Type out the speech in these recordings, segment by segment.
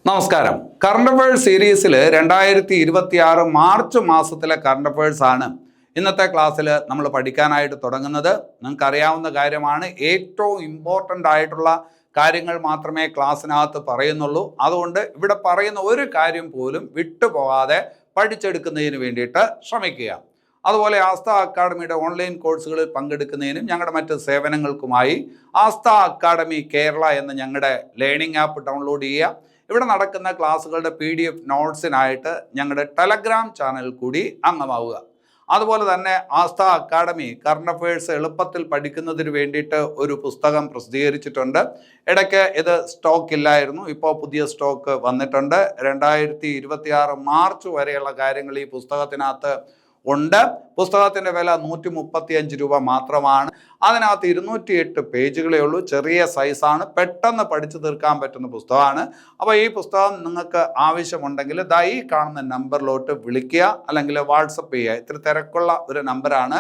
നമസ്കാരം. Current affairs സീരീസിൽ 2026 March മാസത്തിലെ കറണ്ട് അഫയേഴ്സ് ആണ് ഇന്നത്തെ ക്ലാസ്സിൽ നമ്മൾ പഠിക്കാനായിട്ട് തുടങ്ങുന്നത്. നിങ്ങൾക്കറിയാവുന്ന കാര്യമാണ്, ഏറ്റവും ഇമ്പോർട്ടൻ്റ് ആയിട്ടുള്ള കാര്യങ്ങൾ മാത്രമേ ക്ലാസ്സിനകത്ത് പറയുന്നുള്ളൂ. അതുകൊണ്ട് ഇവിടെ പറയുന്ന ഒരു കാര്യം പോലും വിട്ടുപോകാതെ പഠിച്ചെടുക്കുന്നതിന് വേണ്ടിയിട്ട് ശ്രമിക്കുക. അതുപോലെ ആസ്ഥ അക്കാഡമിയുടെ ഓൺലൈൻ കോഴ്സുകളിൽ പങ്കെടുക്കുന്നതിനും ഞങ്ങളുടെ മറ്റ് സേവനങ്ങൾക്കുമായി ആസ്ഥ അക്കാഡമി കേരള എന്ന ഞങ്ങളുടെ ലേണിംഗ് ആപ്പ് ഡൗൺലോഡ് ചെയ്യുക. ഇവിടെ നടക്കുന്ന ക്ലാസ്സുകളുടെ PDF നോട്ട്സിനായിട്ട് ഞങ്ങളുടെ ടെലഗ്രാം ചാനൽ കൂടി അംഗമാവുക. അതുപോലെ തന്നെ ആസ്ഥ അക്കാഡമി കറണ്ട് അഫയേഴ്സ് എളുപ്പത്തിൽ പഠിക്കുന്നതിന് വേണ്ടിയിട്ട് ഒരു പുസ്തകം പ്രസിദ്ധീകരിച്ചിട്ടുണ്ട്. ഇടയ്ക്ക് ഇത് സ്റ്റോക്ക് ഇല്ലായിരുന്നു, ഇപ്പോൾ പുതിയ സ്റ്റോക്ക് വന്നിട്ടുണ്ട്. 2026 മാർച്ച് വരെയുള്ള കാര്യങ്ങൾ ഈ പുസ്തകത്തിനകത്ത് ഉണ്ട്. പുസ്തകത്തിൻ്റെ വില 135 രൂപ മാത്രമാണ്. അതിനകത്ത് 208 പേജുകളേ ഉള്ളൂ. ചെറിയ സൈസാണ്, പെട്ടെന്ന് പഠിച്ചു തീർക്കാൻ പറ്റുന്ന പുസ്തകമാണ്. അപ്പോൾ ഈ പുസ്തകം നിങ്ങൾക്ക് ആവശ്യമുണ്ടെങ്കിൽ ഈ കാണുന്ന നമ്പറിലോട്ട് വിളിക്കുക, അല്ലെങ്കിൽ വാട്സപ്പ് ചെയ്യുക. ഇത്തിരി തിരക്കുള്ള ഒരു നമ്പറാണ്.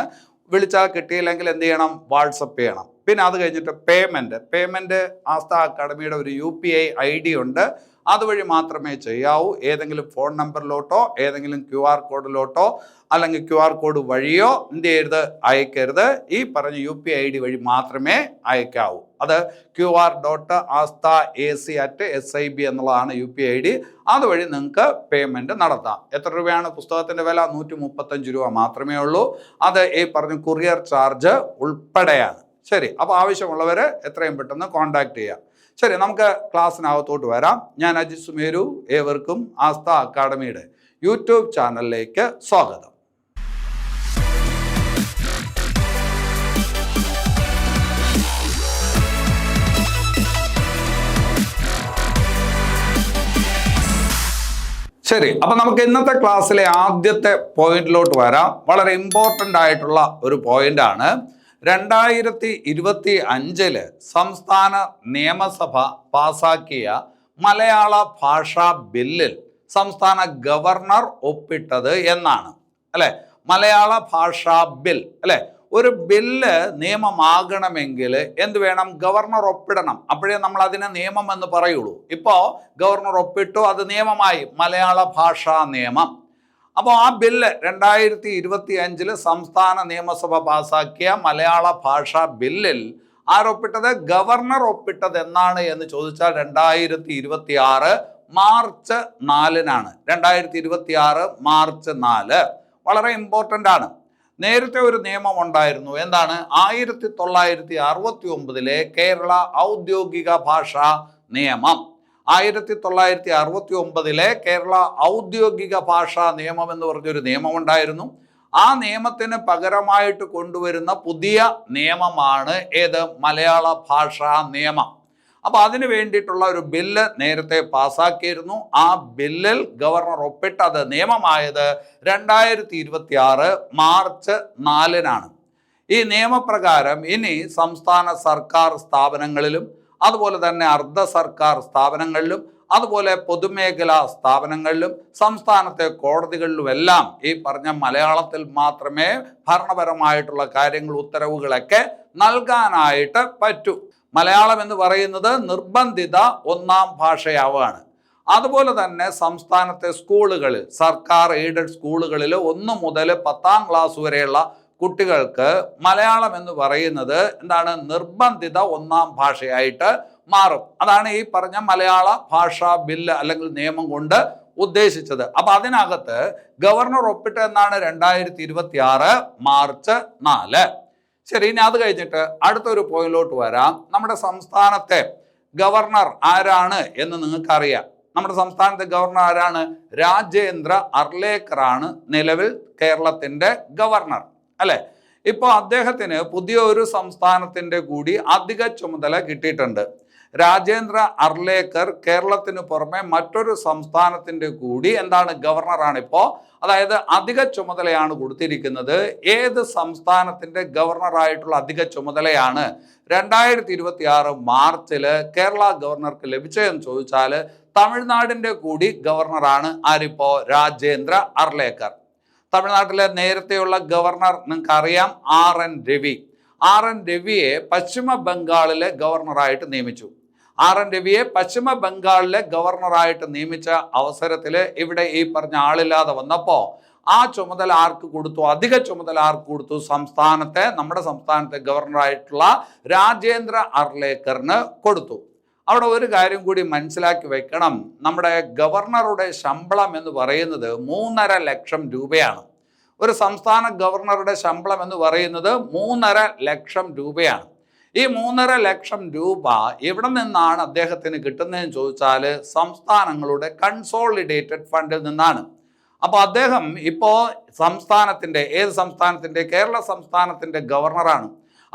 വിളിച്ചാൽ കിട്ടിയില്ലെങ്കിൽ എന്ത് ചെയ്യണം? വാട്സപ്പ് ചെയ്യണം. പിന്നെ അത് കഴിഞ്ഞിട്ട് പേയ്മെൻറ്റ് ആസ്ഥ അക്കാഡമിയുടെ ഒരു UPI ID ഉണ്ട്. അതുവഴി മാത്രമേ ചെയ്യാവൂ. ഏതെങ്കിലും ഫോൺ നമ്പറിലോട്ടോ ഏതെങ്കിലും QR കോഡിലോട്ടോ അല്ലെങ്കിൽ QR കോഡ് വഴിയോ എന്ത് ചെയ്യരുത്? അയക്കരുത്. ഈ പറഞ്ഞ UPI ID വഴി മാത്രമേ അയക്കാവൂ. അത് QR.aastac@sib എന്നുള്ളതാണ് UPI ID. അതുവഴി നിങ്ങൾക്ക് പേയ്മെൻറ്റ് നടത്താം. എത്ര രൂപയാണ് പുസ്തകത്തിൻ്റെ വില? 135 രൂപ മാത്രമേ ഉള്ളൂ. അത് ഈ പറഞ്ഞ കൊറിയർ ചാർജ് ഉൾപ്പെടെയാണ്. ശരി, അപ്പോൾ ആവശ്യമുള്ളവർ എത്രയും പെട്ടെന്ന് കോൺടാക്ട് ചെയ്യാം. ശരി, നമുക്ക് ക്ലാസ്സിനകത്തോട്ട് വരാം. ഞാൻ അജിത് സുമേരു. ഏവർക്കും ആസ്ഥ അക്കാഡമിയുടെ യൂട്യൂബ് ചാനലിലേക്ക് സ്വാഗതം. ശരി, അപ്പം നമുക്ക് ഇന്നത്തെ ക്ലാസ്സിലെ ആദ്യത്തെ പോയിന്റിലോട്ട് വരാം. വളരെ ഇമ്പോർട്ടൻ്റ് ആയിട്ടുള്ള ഒരു പോയിന്റാണ്. 2025 സംസ്ഥാന നിയമസഭ പാസാക്കിയ മലയാള ഭാഷാ ബില്ലിൽ സംസ്ഥാന ഗവർണർ ഒപ്പിട്ടത് എന്നാണ്. അല്ലെ, മലയാള ഭാഷാ ബിൽ അല്ലെ. ഒരു ബില്ല് നിയമമാകണമെങ്കിൽ എന്ത് വേണം? ഗവർണർ ഒപ്പിടണം. അപ്പോഴേ നമ്മൾ അതിനെ നിയമം എന്ന് പറയുള്ളൂ. ഇപ്പോൾ ഗവർണർ ഒപ്പിട്ടു, അത് നിയമമായി, മലയാള ഭാഷാ നിയമം. അപ്പോൾ ആ ബില്ല് 2025 സംസ്ഥാന നിയമസഭ പാസാക്കിയ മലയാള ഭാഷാ ബില്ലിൽ ആരൊപ്പിട്ടത്? ഗവർണർ ഒപ്പിട്ടത് എന്നാണ് എന്ന് ചോദിച്ചാൽ 2026 മാർച്ച് 4-നാണ്. 2026 മാർച്ച് 4 വളരെ ഇമ്പോർട്ടൻ്റ് ആണ്. നേരത്തെ ഒരു നിയമം ഉണ്ടായിരുന്നു. എന്താണ്? 1969 കേരള ഔദ്യോഗിക ഭാഷാ നിയമം. 1969 കേരള ഔദ്യോഗിക ഭാഷാ നിയമം എന്ന് പറഞ്ഞൊരു നിയമമുണ്ടായിരുന്നു. ആ നിയമത്തിന് പകരമായിട്ട് കൊണ്ടുവരുന്ന പുതിയ നിയമമാണ് ഏത്? മലയാള ഭാഷാ നിയമം. അപ്പോൾ അതിന് വേണ്ടിയിട്ടുള്ള ഒരു ബില്ല് നേരത്തെ പാസ്സാക്കിയിരുന്നു. ആ ബില്ലിൽ ഗവർണർ ഒപ്പിട്ടത് നിയമമായത് 2026 മാർച്ച് 4-നാണ്. ഈ നിയമപ്രകാരം ഇനി സംസ്ഥാന സർക്കാർ സ്ഥാപനങ്ങളിലും അതുപോലെ തന്നെ അർദ്ധ സർക്കാർ സ്ഥാപനങ്ങളിലും അതുപോലെ പൊതുമേഖലാ സ്ഥാപനങ്ങളിലും സംസ്ഥാനത്തെ കോടതികളിലുമെല്ലാം ഈ പറഞ്ഞ മലയാളത്തിൽ മാത്രമേ ഭരണപരമായിട്ടുള്ള കാര്യങ്ങൾ, ഉത്തരവുകളൊക്കെ നൽകാനായിട്ട് പറ്റൂ. മലയാളം എന്ന് പറയുന്നത് നിർബന്ധിത 1ാം ഭാഷയാവുകയാണ്. അതുപോലെ തന്നെ സംസ്ഥാനത്തെ സ്കൂളുകളിൽ, സർക്കാർ എയ്ഡഡ് സ്കൂളുകളിൽ 1 മുതൽ 10ാം ക്ലാസ് വരെയുള്ള കുട്ടികൾക്ക് മലയാളം എന്ന് പറയുന്നത് എന്താണ്? നിർബന്ധിത 1ാം ഭാഷയായിട്ട് മാറും. അതാണ് ഈ പറഞ്ഞ മലയാള ഭാഷാ ബില്ല് അല്ലെങ്കിൽ നിയമം കൊണ്ട് ഉദ്ദേശിച്ചത്. അപ്പൊ അതിനകത്ത് ഗവർണർ ഒപ്പിട്ട എന്നാണ് 2026 മാർച്ച് 4. ശരി, ഇനി അത് കഴിഞ്ഞിട്ട് അടുത്തൊരു പോയിന്റിലോട്ട് വരാം. നമ്മുടെ സംസ്ഥാനത്തെ ഗവർണർ ആരാണ് എന്ന് നിങ്ങൾക്കറിയാം. നമ്മുടെ സംസ്ഥാനത്തെ ഗവർണർ ആരാണ്? രാജേന്ദ്ര അർലേക്കറാണ് നിലവിൽ കേരളത്തിന്റെ ഗവർണർ അല്ലെ. ഇപ്പോൾ അദ്ദേഹത്തിന് പുതിയ ഒരു സംസ്ഥാനത്തിന്റെ കൂടി അധിക ചുമതല കിട്ടിയിട്ടുണ്ട്. രാജേന്ദ്ര അർലേക്കർ കേരളത്തിന് പുറമെ മറ്റൊരു സംസ്ഥാനത്തിന്റെ കൂടി എന്താണ്? ഗവർണറാണ് ഇപ്പോൾ. അതായത് അധിക ചുമതലയാണ് കൊടുത്തിരിക്കുന്നത്. ഏത് സംസ്ഥാനത്തിന്റെ ഗവർണറായിട്ടുള്ള അധിക ചുമതലയാണ് 2026 മാർച്ചിൽ കേരള ഗവർണർക്ക് ലഭിച്ചതെന്ന് ചോദിച്ചാൽ തമിഴ്നാടിന്റെ കൂടി ഗവർണറാണ് ആരിപ്പോ? രാജേന്ദ്ര അർലേക്കർ. തമിഴ്നാട്ടിലെ നേരത്തെയുള്ള ഗവർണർ നിങ്ങൾക്കറിയാം, RN രവി. RN രവിയെ പശ്ചിമ ബംഗാളിലെ ഗവർണറായിട്ട് നിയമിച്ചു. RN രവിയെ പശ്ചിമ ബംഗാളിലെ ഗവർണറായിട്ട് നിയമിച്ച അവസരത്തിൽ ഇവിടെ ഈ പറഞ്ഞ ആളില്ലാതെ വന്നപ്പോൾ ആ ചുമതല ആർക്ക് കൊടുത്തു? അധിക ചുമതല ആർക്ക് കൊടുത്തു? നമ്മുടെ സംസ്ഥാനത്തെ ഗവർണറായിട്ടുള്ള രാജേന്ദ്ര അർലേക്കറിന് കൊടുത്തു. അവിടെ ഒരു കാര്യം കൂടി മനസ്സിലാക്കി വെക്കണം. നമ്മുടെ ഗവർണറുടെ ശമ്പളം എന്ന് പറയുന്നത് 3.5 ലക്ഷം രൂപയാണ്. ഒരു സംസ്ഥാന ഗവർണറുടെ ശമ്പളം എന്ന് പറയുന്നത് 3.5 ലക്ഷം രൂപയാണ്. ഈ 3.5 ലക്ഷം രൂപ എവിടെ നിന്നാണ് അദ്ദേഹത്തിന് കിട്ടുന്നതെന്ന് ചോദിച്ചാൽ സംസ്ഥാനങ്ങളുടെ കൺസോളിഡേറ്റഡ് ഫണ്ടിൽ നിന്നാണ്. അപ്പോൾ അദ്ദേഹം ഇപ്പോൾ കേരള സംസ്ഥാനത്തിൻ്റെ ഗവർണറാണ്.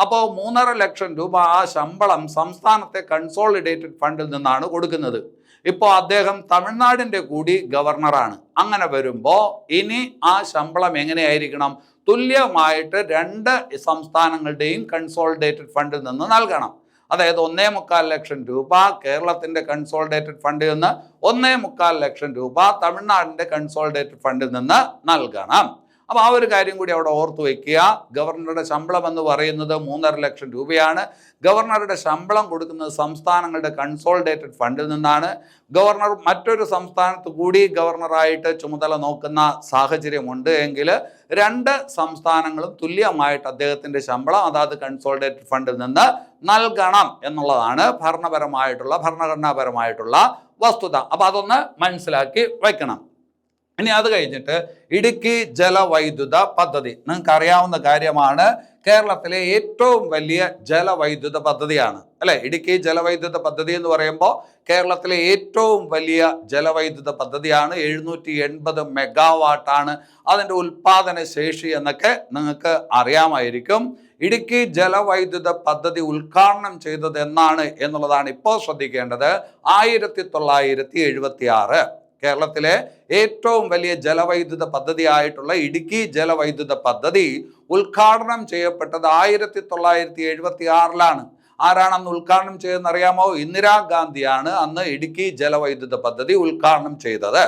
അപ്പോൾ 3.5 ലക്ഷം രൂപ ആ ശമ്പളം സംസ്ഥാനത്തെ കൺസോളിഡേറ്റഡ് ഫണ്ടിൽ നിന്നാണ് കൊടുക്കുന്നത്. ഇപ്പോൾ അദ്ദേഹം തമിഴ്നാടിൻ്റെ കൂടി ഗവർണറാണ്. അങ്ങനെ വരുമ്പോൾ ഇനി ആ ശമ്പളം എങ്ങനെയായിരിക്കണം? തുല്യമായിട്ട് 2 സംസ്ഥാനങ്ങളുടെയും കൺസോളിഡേറ്റഡ് ഫണ്ടിൽ നിന്ന് നൽകണം. അതായത് 1.25 ലക്ഷം രൂപ കേരളത്തിൻ്റെ കൺസോളിഡേറ്റഡ് ഫണ്ടിൽ നിന്ന്, 1.25 ലക്ഷം രൂപ തമിഴ്നാടിൻ്റെ കൺസോളിഡേറ്റഡ് ഫണ്ടിൽ നിന്ന് നൽകണം. അപ്പോൾ ആ ഒരു കാര്യം കൂടി അവിടെ ഓർത്തു വയ്ക്കുക. ഗവർണറുടെ ശമ്പളം എന്ന് പറയുന്നത് 3.5 ലക്ഷം രൂപയാണ്. ഗവർണറുടെ ശമ്പളം കൊടുക്കുന്നത് സംസ്ഥാനങ്ങളുടെ കൺസോളിഡേറ്റഡ് ഫണ്ടിൽ നിന്നാണ്. ഗവർണർ മറ്റൊരു സംസ്ഥാനത്ത് കൂടി ഗവർണറായിട്ട് ചുമതല നോക്കുന്ന സാഹചര്യമുണ്ട് എങ്കിൽ 2 സംസ്ഥാനങ്ങളും തുല്യമായിട്ട് അദ്ദേഹത്തിൻ്റെ ശമ്പളം അതാത് കൺസോളിഡേറ്റഡ് ഫണ്ടിൽ നിന്ന് നൽകണം എന്നുള്ളതാണ് ഭരണഘടനാപരമായിട്ടുള്ള വസ്തുത. അപ്പോൾ അതൊന്ന് മനസ്സിലാക്കി വയ്ക്കണം. ഇനി അത് കഴിഞ്ഞിട്ട് ഇടുക്കി ജലവൈദ്യുത പദ്ധതി നിങ്ങൾക്ക് അറിയാവുന്ന കാര്യമാണ്. കേരളത്തിലെ ഏറ്റവും വലിയ ജലവൈദ്യുത പദ്ധതിയാണ് അല്ലെ ഇടുക്കി ജലവൈദ്യുത പദ്ധതി എന്ന് പറയുമ്പോൾ കേരളത്തിലെ ഏറ്റവും വലിയ ജലവൈദ്യുത പദ്ധതിയാണ്. 780 മെഗാവാട്ടാണ് അതിൻ്റെ ഉൽപാദന ശേഷി എന്നൊക്കെ നിങ്ങൾക്ക് അറിയാമായിരിക്കും. ഇടുക്കി ജലവൈദ്യുത പദ്ധതി ഉദ്ഘാടനം ചെയ്തത് എന്നാണ് എന്നുള്ളതാണ് ഇപ്പോൾ ശ്രദ്ധിക്കേണ്ടത്. 1976 കേരളത്തിലെ ഏറ്റവും വലിയ ജലവൈദ്യുത പദ്ധതിയായിട്ടുള്ള ഇടുക്കി ജലവൈദ്യുത പദ്ധതി ഉദ്ഘാടനം ചെയ്യപ്പെട്ടത് 1976 ആരാണ് അന്ന് ഉദ്ഘാടനം ചെയ്തതെന്ന് അറിയാമോ? ഇന്ദിരാഗാന്ധിയാണ് അന്ന് ഇടുക്കി ജലവൈദ്യുത പദ്ധതി ഉദ്ഘാടനം ചെയ്തത്.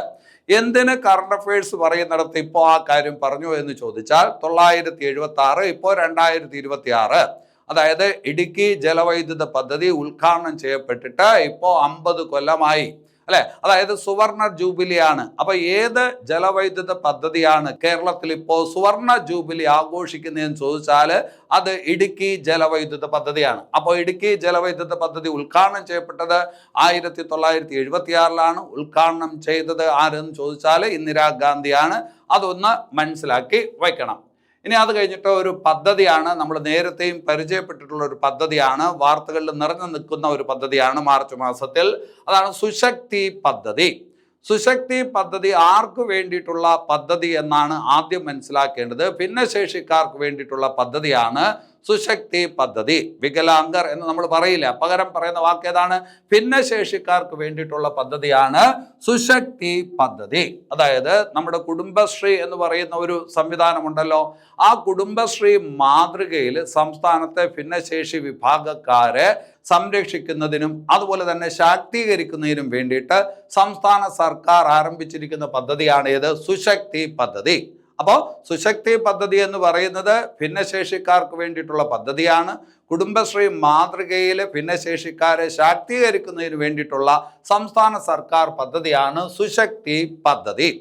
എന്തിന് കറണ്ട് അഫയേഴ്സ് പറയുന്നിടത്ത് ഇപ്പോൾ ആ കാര്യം പറഞ്ഞു എന്ന് ചോദിച്ചാൽ 1976 ഇപ്പോൾ 2026. അതായത് ഇടുക്കി ജലവൈദ്യുത പദ്ധതി ഉദ്ഘാടനം ചെയ്യപ്പെട്ടിട്ട് ഇപ്പോൾ 50 കൊല്ലമായി അല്ലെ. അതായത് സുവർണ ജൂബിലിയാണ്. അപ്പൊ ഏത് ജലവൈദ്യുത പദ്ധതിയാണ് കേരളത്തിൽ ഇപ്പോൾ സുവർണ ജൂബിലി ആഘോഷിക്കുന്നതെന്ന് ചോദിച്ചാൽ അത് ഇടുക്കി ജലവൈദ്യുത പദ്ധതിയാണ്. അപ്പോൾ ഇടുക്കി ജലവൈദ്യുത പദ്ധതി ഉദ്ഘാടനം ചെയ്യപ്പെട്ടത് 1976 ഉദ്ഘാടനം ചെയ്തത് ആരെന്ന് ചോദിച്ചാൽ ഇന്ദിരാഗാന്ധിയാണ്. അതൊന്ന് മനസ്സിലാക്കി വയ്ക്കണം. ഇനി അത് കഴിഞ്ഞിട്ട് ഒരു പദ്ധതിയാണ്, നമ്മൾ നേരത്തെയും പരിചയപ്പെട്ടിട്ടുള്ള ഒരു പദ്ധതിയാണ്, വാർത്തകളിൽ നിറഞ്ഞു നിൽക്കുന്ന ഒരു പദ്ധതിയാണ് മാർച്ച് മാസത്തിൽ. അതാണ് സുശക്തി പദ്ധതി. സുശക്തി പദ്ധതി ആർക്ക് വേണ്ടിയിട്ടുള്ള പദ്ധതി എന്നാണ് ആദ്യം മനസ്സിലാക്കേണ്ടത്. ഭിന്നശേഷിക്കാർക്ക് വേണ്ടിയിട്ടുള്ള പദ്ധതിയാണ് സുശക്തി പദ്ധതി. വികലാംഗർ എന്ന് നമ്മൾ പറയില്ല, പകരം പറയുന്ന വാക്ക് ഏതാണ്? ഭിന്നശേഷിക്കാർക്ക് വേണ്ടിയിട്ടുള്ള പദ്ധതിയാണ് സുശക്തി പദ്ധതി. അതായത് നമ്മുടെ കുടുംബശ്രീ എന്ന് പറയുന്ന ഒരു സംവിധാനമുണ്ടല്ലോ, ആ കുടുംബശ്രീ മാതൃകയിൽ സംസ്ഥാനത്തെ ഭിന്നശേഷി വിഭാഗക്കാരെ സംരക്ഷിക്കുന്നതിനും അതുപോലെ തന്നെ ശാക്തീകരിക്കുന്നതിനും വേണ്ടിയിട്ട് സംസ്ഥാന സർക്കാർ ആരംഭിച്ചിരിക്കുന്ന പദ്ധതിയാണ് ഏത്? സുശക്തി പദ്ധതി. അപ്പോൾ സുശക്തി പദ്ധതി എന്ന് പറയുന്നത് ഭിന്നശേഷിക്കാർക്ക് വേണ്ടിയിട്ടുള്ള പദ്ധതിയാണ്. കുടുംബശ്രീ മാതൃകയിൽ ഭിന്നശേഷിക്കാരെ ശാക്തീകരിക്കുന്നതിന് വേണ്ടിയിട്ടുള്ള സംസ്ഥാന സർക്കാർ പദ്ധതിയാണ് സുശക്തി പദ്ധതി.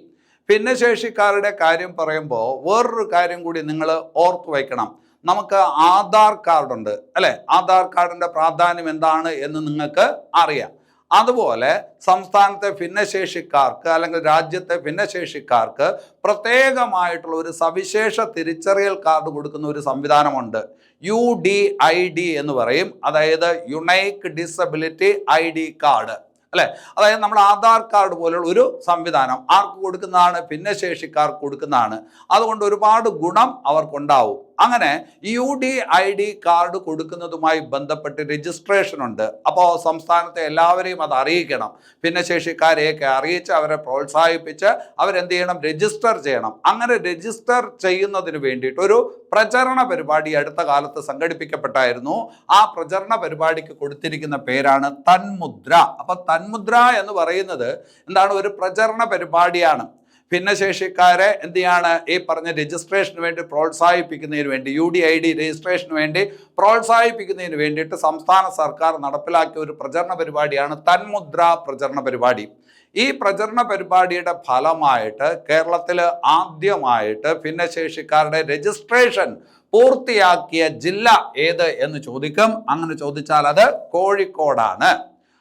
ഭിന്നശേഷിക്കാരുടെ കാര്യം പറയുമ്പോൾ വേറൊരു കാര്യം കൂടി നിങ്ങൾ ഓർത്തു വയ്ക്കണം. നമുക്ക് ആധാർ കാർഡുണ്ട് അല്ലെ. ആധാർ കാർഡിന്റെ പ്രാധാന്യം എന്താണ് എന്ന് നിങ്ങൾക്ക് അറിയാം. അതുപോലെ സംസ്ഥാനത്തെ ഭിന്നശേഷിക്കാർക്ക് അല്ലെങ്കിൽ രാജ്യത്തെ ഭിന്നശേഷിക്കാർക്ക് പ്രത്യേകമായിട്ടുള്ള ഒരു സവിശേഷ തിരിച്ചറിയൽ കാർഡ് കൊടുക്കുന്ന ഒരു സംവിധാനമുണ്ട്. UDID എന്ന് പറയും. അതായത് യുണൈക്ക് ഡിസബിലിറ്റി ID കാർഡ് അല്ലെ. അതായത് നമ്മൾ ആധാർ കാർഡ് പോലുള്ള ഒരു സംവിധാനം ആർക്ക് കൊടുക്കുന്നതാണ്? ഭിന്നശേഷിക്കാർക്ക് കൊടുക്കുന്നതാണ്. അതുകൊണ്ട് ഒരുപാട് ഗുണം അവർക്കുണ്ടാവും. അങ്ങനെ UDID കാർഡ് കൊടുക്കുന്നതുമായി ബന്ധപ്പെട്ട് രജിസ്ട്രേഷൻ ഉണ്ട്. അപ്പോൾ സംസ്ഥാനത്തെ എല്ലാവരെയും അത് അറിയിക്കണം. ഭിന്നശേഷിക്കാരെയൊക്കെ അറിയിച്ച് അവരെ പ്രോത്സാഹിപ്പിച്ച് അവരെന്ത് ചെയ്യണം? രജിസ്റ്റർ ചെയ്യണം. അങ്ങനെ രജിസ്റ്റർ ചെയ്യുന്നതിന് വേണ്ടിയിട്ട് ഒരു പ്രചരണ പരിപാടി അടുത്ത കാലത്ത് സംഘടിപ്പിക്കപ്പെട്ടായിരുന്നു. ആ പ്രചരണ പരിപാടിക്ക് കൊടുത്തിരിക്കുന്ന പേരാണ് തന്മുദ്ര. അപ്പൊ തന്മുദ്ര എന്ന് പറയുന്നത് എന്താണ്? ഒരു പ്രചരണ പരിപാടിയാണ്. ഭിന്നശേഷിക്കാരെ എന്ത് ചെയ്യാണ് ഈ പറഞ്ഞ രജിസ്ട്രേഷന് വേണ്ടി പ്രോത്സാഹിപ്പിക്കുന്നതിന് വേണ്ടി UDID രജിസ്ട്രേഷന് വേണ്ടി പ്രോത്സാഹിപ്പിക്കുന്നതിന് വേണ്ടിയിട്ട് സംസ്ഥാന സർക്കാർ നടപ്പിലാക്കിയ ഒരു പ്രചരണ പരിപാടിയാണ് തന്മുദ്ര പ്രചരണ പരിപാടി. ഈ പ്രചരണ പരിപാടിയുടെ ഫലമായിട്ട് കേരളത്തിൽ ആദ്യമായിട്ട് ഭിന്നശേഷിക്കാരുടെ രജിസ്ട്രേഷൻ പൂർത്തിയാക്കിയ ജില്ല ഏത് എന്ന് ചോദിക്കും. അങ്ങനെ ചോദിച്ചാൽ അത് കോഴിക്കോടാണ്.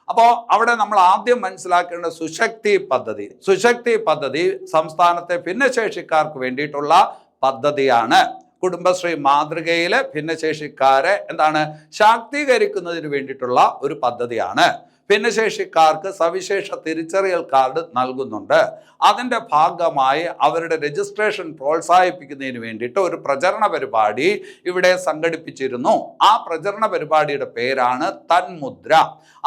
അപ്പോൾ അവിടെ നമ്മൾ ആദ്യം മനസ്സിലാക്കേണ്ട സുശക്തി പദ്ധതി. സുശക്തി പദ്ധതി സംസ്ഥാനത്തെ ഭിന്നശേഷിക്കാർക്ക് വേണ്ടിയിട്ടുള്ള പദ്ധതിയാണ്. കുടുംബശ്രീ മാതൃകയിലെ ഭിന്നശേഷിക്കാരെ ശാക്തീകരിക്കുന്നതിന് വേണ്ടിയിട്ടുള്ള ഒരു പദ്ധതിയാണ്. ഭിന്നശേഷിക്കാർക്ക് സവിശേഷ തിരിച്ചറിയൽ കാർഡ് നൽകുന്നുണ്ട്. അതിൻ്റെ ഭാഗമായി അവരുടെ രജിസ്ട്രേഷൻ പ്രോത്സാഹിപ്പിക്കുന്നതിന് വേണ്ടിയിട്ട് ഒരു പ്രചരണ പരിപാടി ഇവിടെ സംഘടിപ്പിച്ചിരുന്നു. ആ പ്രചരണ പരിപാടിയുടെ പേരാണ് തന്മുദ്ര.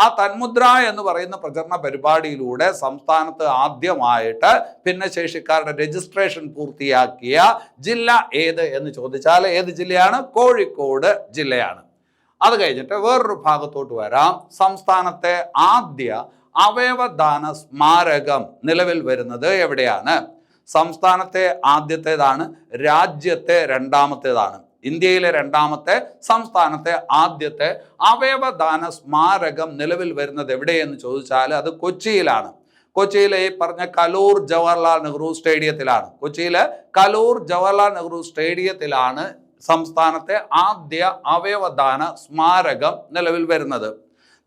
ആ തന്മുദ്ര എന്ന് പറയുന്ന പ്രചരണ പരിപാടിയിലൂടെ സംസ്ഥാനത്ത് ആദ്യമായിട്ട് ഭിന്നശേഷിക്കാരുടെ രജിസ്ട്രേഷൻ പൂർത്തിയാക്കിയ ജില്ല ഏത് എന്ന് ചോദിച്ചാൽ ഏത് ജില്ലയാണ്? കോഴിക്കോട് ജില്ലയാണ്. അത് കഴിഞ്ഞിട്ട് വേറൊരു ഭാഗത്തോട്ട് വരാം. സംസ്ഥാനത്തെ ആദ്യ അവയവദാന സ്മാരകം നിലവിൽ വരുന്നത് എവിടെയാണ്? സംസ്ഥാനത്തെ ആദ്യത്തേതാണ്, രാജ്യത്തെ രണ്ടാമത്തേതാണ്. ഇന്ത്യയിലെ രണ്ടാമത്തെ, സംസ്ഥാനത്തെ ആദ്യത്തെ അവയവദാന സ്മാരകം നിലവിൽ വരുന്നത് എവിടെയെന്ന് ചോദിച്ചാൽ അത് കൊച്ചിയിലാണ്. കൊച്ചിയിലെ ഈ പറഞ്ഞ കലൂർ ജവഹർലാൽ നെഹ്റു സ്റ്റേഡിയത്തിലാണ്. കൊച്ചിയിലെ കലൂർ ജവഹർലാൽ നെഹ്റു സ്റ്റേഡിയത്തിലാണ് സംസ്ഥാനത്തെ ആദ്യ അവയവദാന സ്മാരകം നിലവിൽ വരുന്നത്.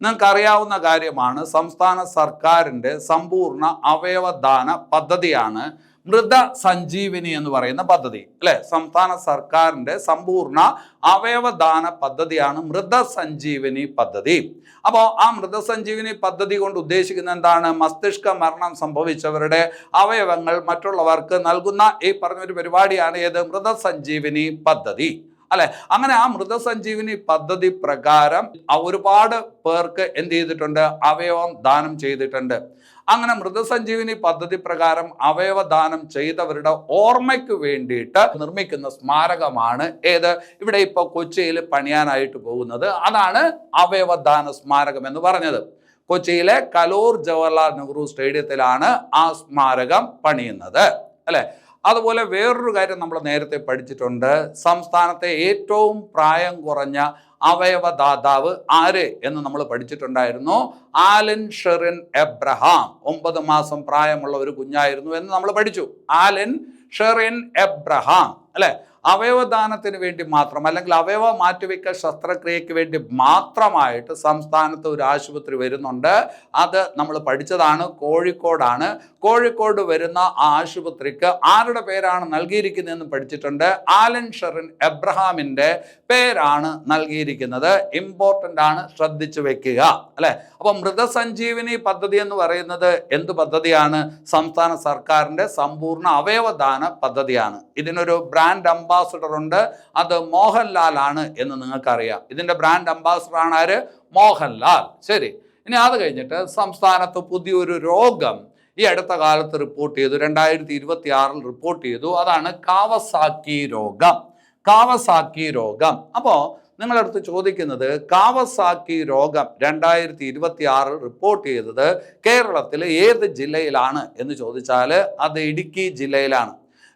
നിങ്ങൾക്കറിയാവുന്ന കാര്യമാണ്, സംസ്ഥാന സർക്കാരിൻ്റെ സമ്പൂർണ്ണ അവയവദാന പദ്ധതിയാണ് മൃത സഞ്ജീവിനി എന്ന് പറയുന്ന പദ്ധതി, അല്ലെ? സംസ്ഥാന സർക്കാരിൻ്റെ സമ്പൂർണ്ണ അവയവദാന പദ്ധതിയാണ് മൃത സഞ്ജീവിനി പദ്ധതി. അപ്പോൾ ആ മൃത സഞ്ജീവിനി പദ്ധതി കൊണ്ട് ഉദ്ദേശിക്കുന്നത് എന്താണ്? മസ്തിഷ്ക മരണം സംഭവിച്ചവരുടെ അവയവങ്ങൾ മറ്റുള്ളവർക്ക് നൽകുന്ന ഈ പറഞ്ഞൊരു പരിപാടിയാണ് ഏത്? മൃത സഞ്ജീവിനി പദ്ധതി, അല്ലെ? അങ്ങനെ ആ മൃത സഞ്ജീവിനി പദ്ധതി പ്രകാരം ഒരുപാട് പേർക്ക് എന്ത് ചെയ്തിട്ടുണ്ട്? അവയവം ദാനം ചെയ്തിട്ടുണ്ട്. അങ്ങനെ മൃതസഞ്ജീവിനി പദ്ധതി പ്രകാരം അവയവദാനം ചെയ്തവരുടെ ഓർമ്മയ്ക്ക് വേണ്ടിയിട്ട് നിർമ്മിക്കുന്ന സ്മാരകമാണ് ഏത്? ഇവിടെ ഇപ്പോൾ കൊച്ചിയിൽ പണിയാനായിട്ട് പോകുന്നത്. അതാണ് അവയവദാന സ്മാരകം എന്ന് പറഞ്ഞത്. കൊച്ചിയിലെ കലൂർ ജവഹർലാൽ നെഹ്റു സ്റ്റേഡിയത്തിലാണ് ആ സ്മാരകം പണിയുന്നത്, അല്ലെ? അതുപോലെ വേറൊരു കാര്യം നമ്മൾ നേരത്തെ പഠിച്ചിട്ടുണ്ട്. സംസ്ഥാനത്തെ ഏറ്റവും പ്രായം കുറഞ്ഞ അവയവദാതാവ് ആര് എന്ന് നമ്മൾ പഠിച്ചിട്ടുണ്ടായിരുന്നു. ആലൻ ഷെറിൻ എബ്രഹാം. 9 മാസം പ്രായമുള്ള ഒരു കുഞ്ഞായിരുന്നു എന്ന് നമ്മൾ പഠിച്ചു. ആലൻ ഷെറിൻ എബ്രഹാം, അല്ലെ? അവയവദാനത്തിന് വേണ്ടി മാത്രം, അല്ലെങ്കിൽ അവയവ മാറ്റിവെക്കൽ ശസ്ത്രക്രിയയ്ക്ക് വേണ്ടി മാത്രമായിട്ട് സംസ്ഥാനത്ത് ഒരു ആശുപത്രി വരുന്നുണ്ട്. അത് നമ്മൾ പഠിച്ചതാണ്, കോഴിക്കോടാണ്. കോഴിക്കോട് വരുന്ന ആ ആശുപത്രിക്ക് ആരുടെ പേരാണ് നൽകിയിരിക്കുന്നതെന്ന് പഠിച്ചിട്ടുണ്ട്. ആലൻ ഷെറിൻ എബ്രഹാമിൻ്റെ പേരാണ് നൽകിയിരിക്കുന്നത്. ഇമ്പോർട്ടൻ്റ് ആണ്, ശ്രദ്ധിച്ചു വെക്കുക, അല്ലെ? അപ്പം മൃതസഞ്ജീവിനി പദ്ധതി എന്ന് പറയുന്നത് എന്ത് പദ്ധതിയാണ്? സംസ്ഥാന സർക്കാരിൻ്റെ സമ്പൂർണ്ണ അവയവദാന പദ്ധതിയാണ്. ഇതിനൊരു ബ്രാൻഡ് അംബാസഡർ ഉണ്ട്. അത് മോഹൻലാൽ ആണ് എന്ന് നിങ്ങൾക്കറിയാം. ഇതിൻ്റെ ബ്രാൻഡ് അംബാസഡർ ആണ് ആര്? മോഹൻലാൽ. ശരി, ഇനി അത് കഴിഞ്ഞിട്ട് സംസ്ഥാനത്ത് പുതിയൊരു രോഗം ഈ അടുത്ത കാലത്ത് റിപ്പോർട്ട് ചെയ്തു, 2026 റിപ്പോർട്ട് ചെയ്തു. അതാണ് കാവസാക്കി രോഗം. കാവസാക്കി രോഗം. അപ്പോൾ നിങ്ങളടുത്ത് ചോദിക്കുന്നത്, കാവസാക്കി രോഗം 2026 റിപ്പോർട്ട് ചെയ്തത് കേരളത്തിൽ ഏത് ജില്ലയിലാണ് എന്ന് ചോദിച്ചാൽ അത് ഇടുക്കി ജില്ലയിലാണ്.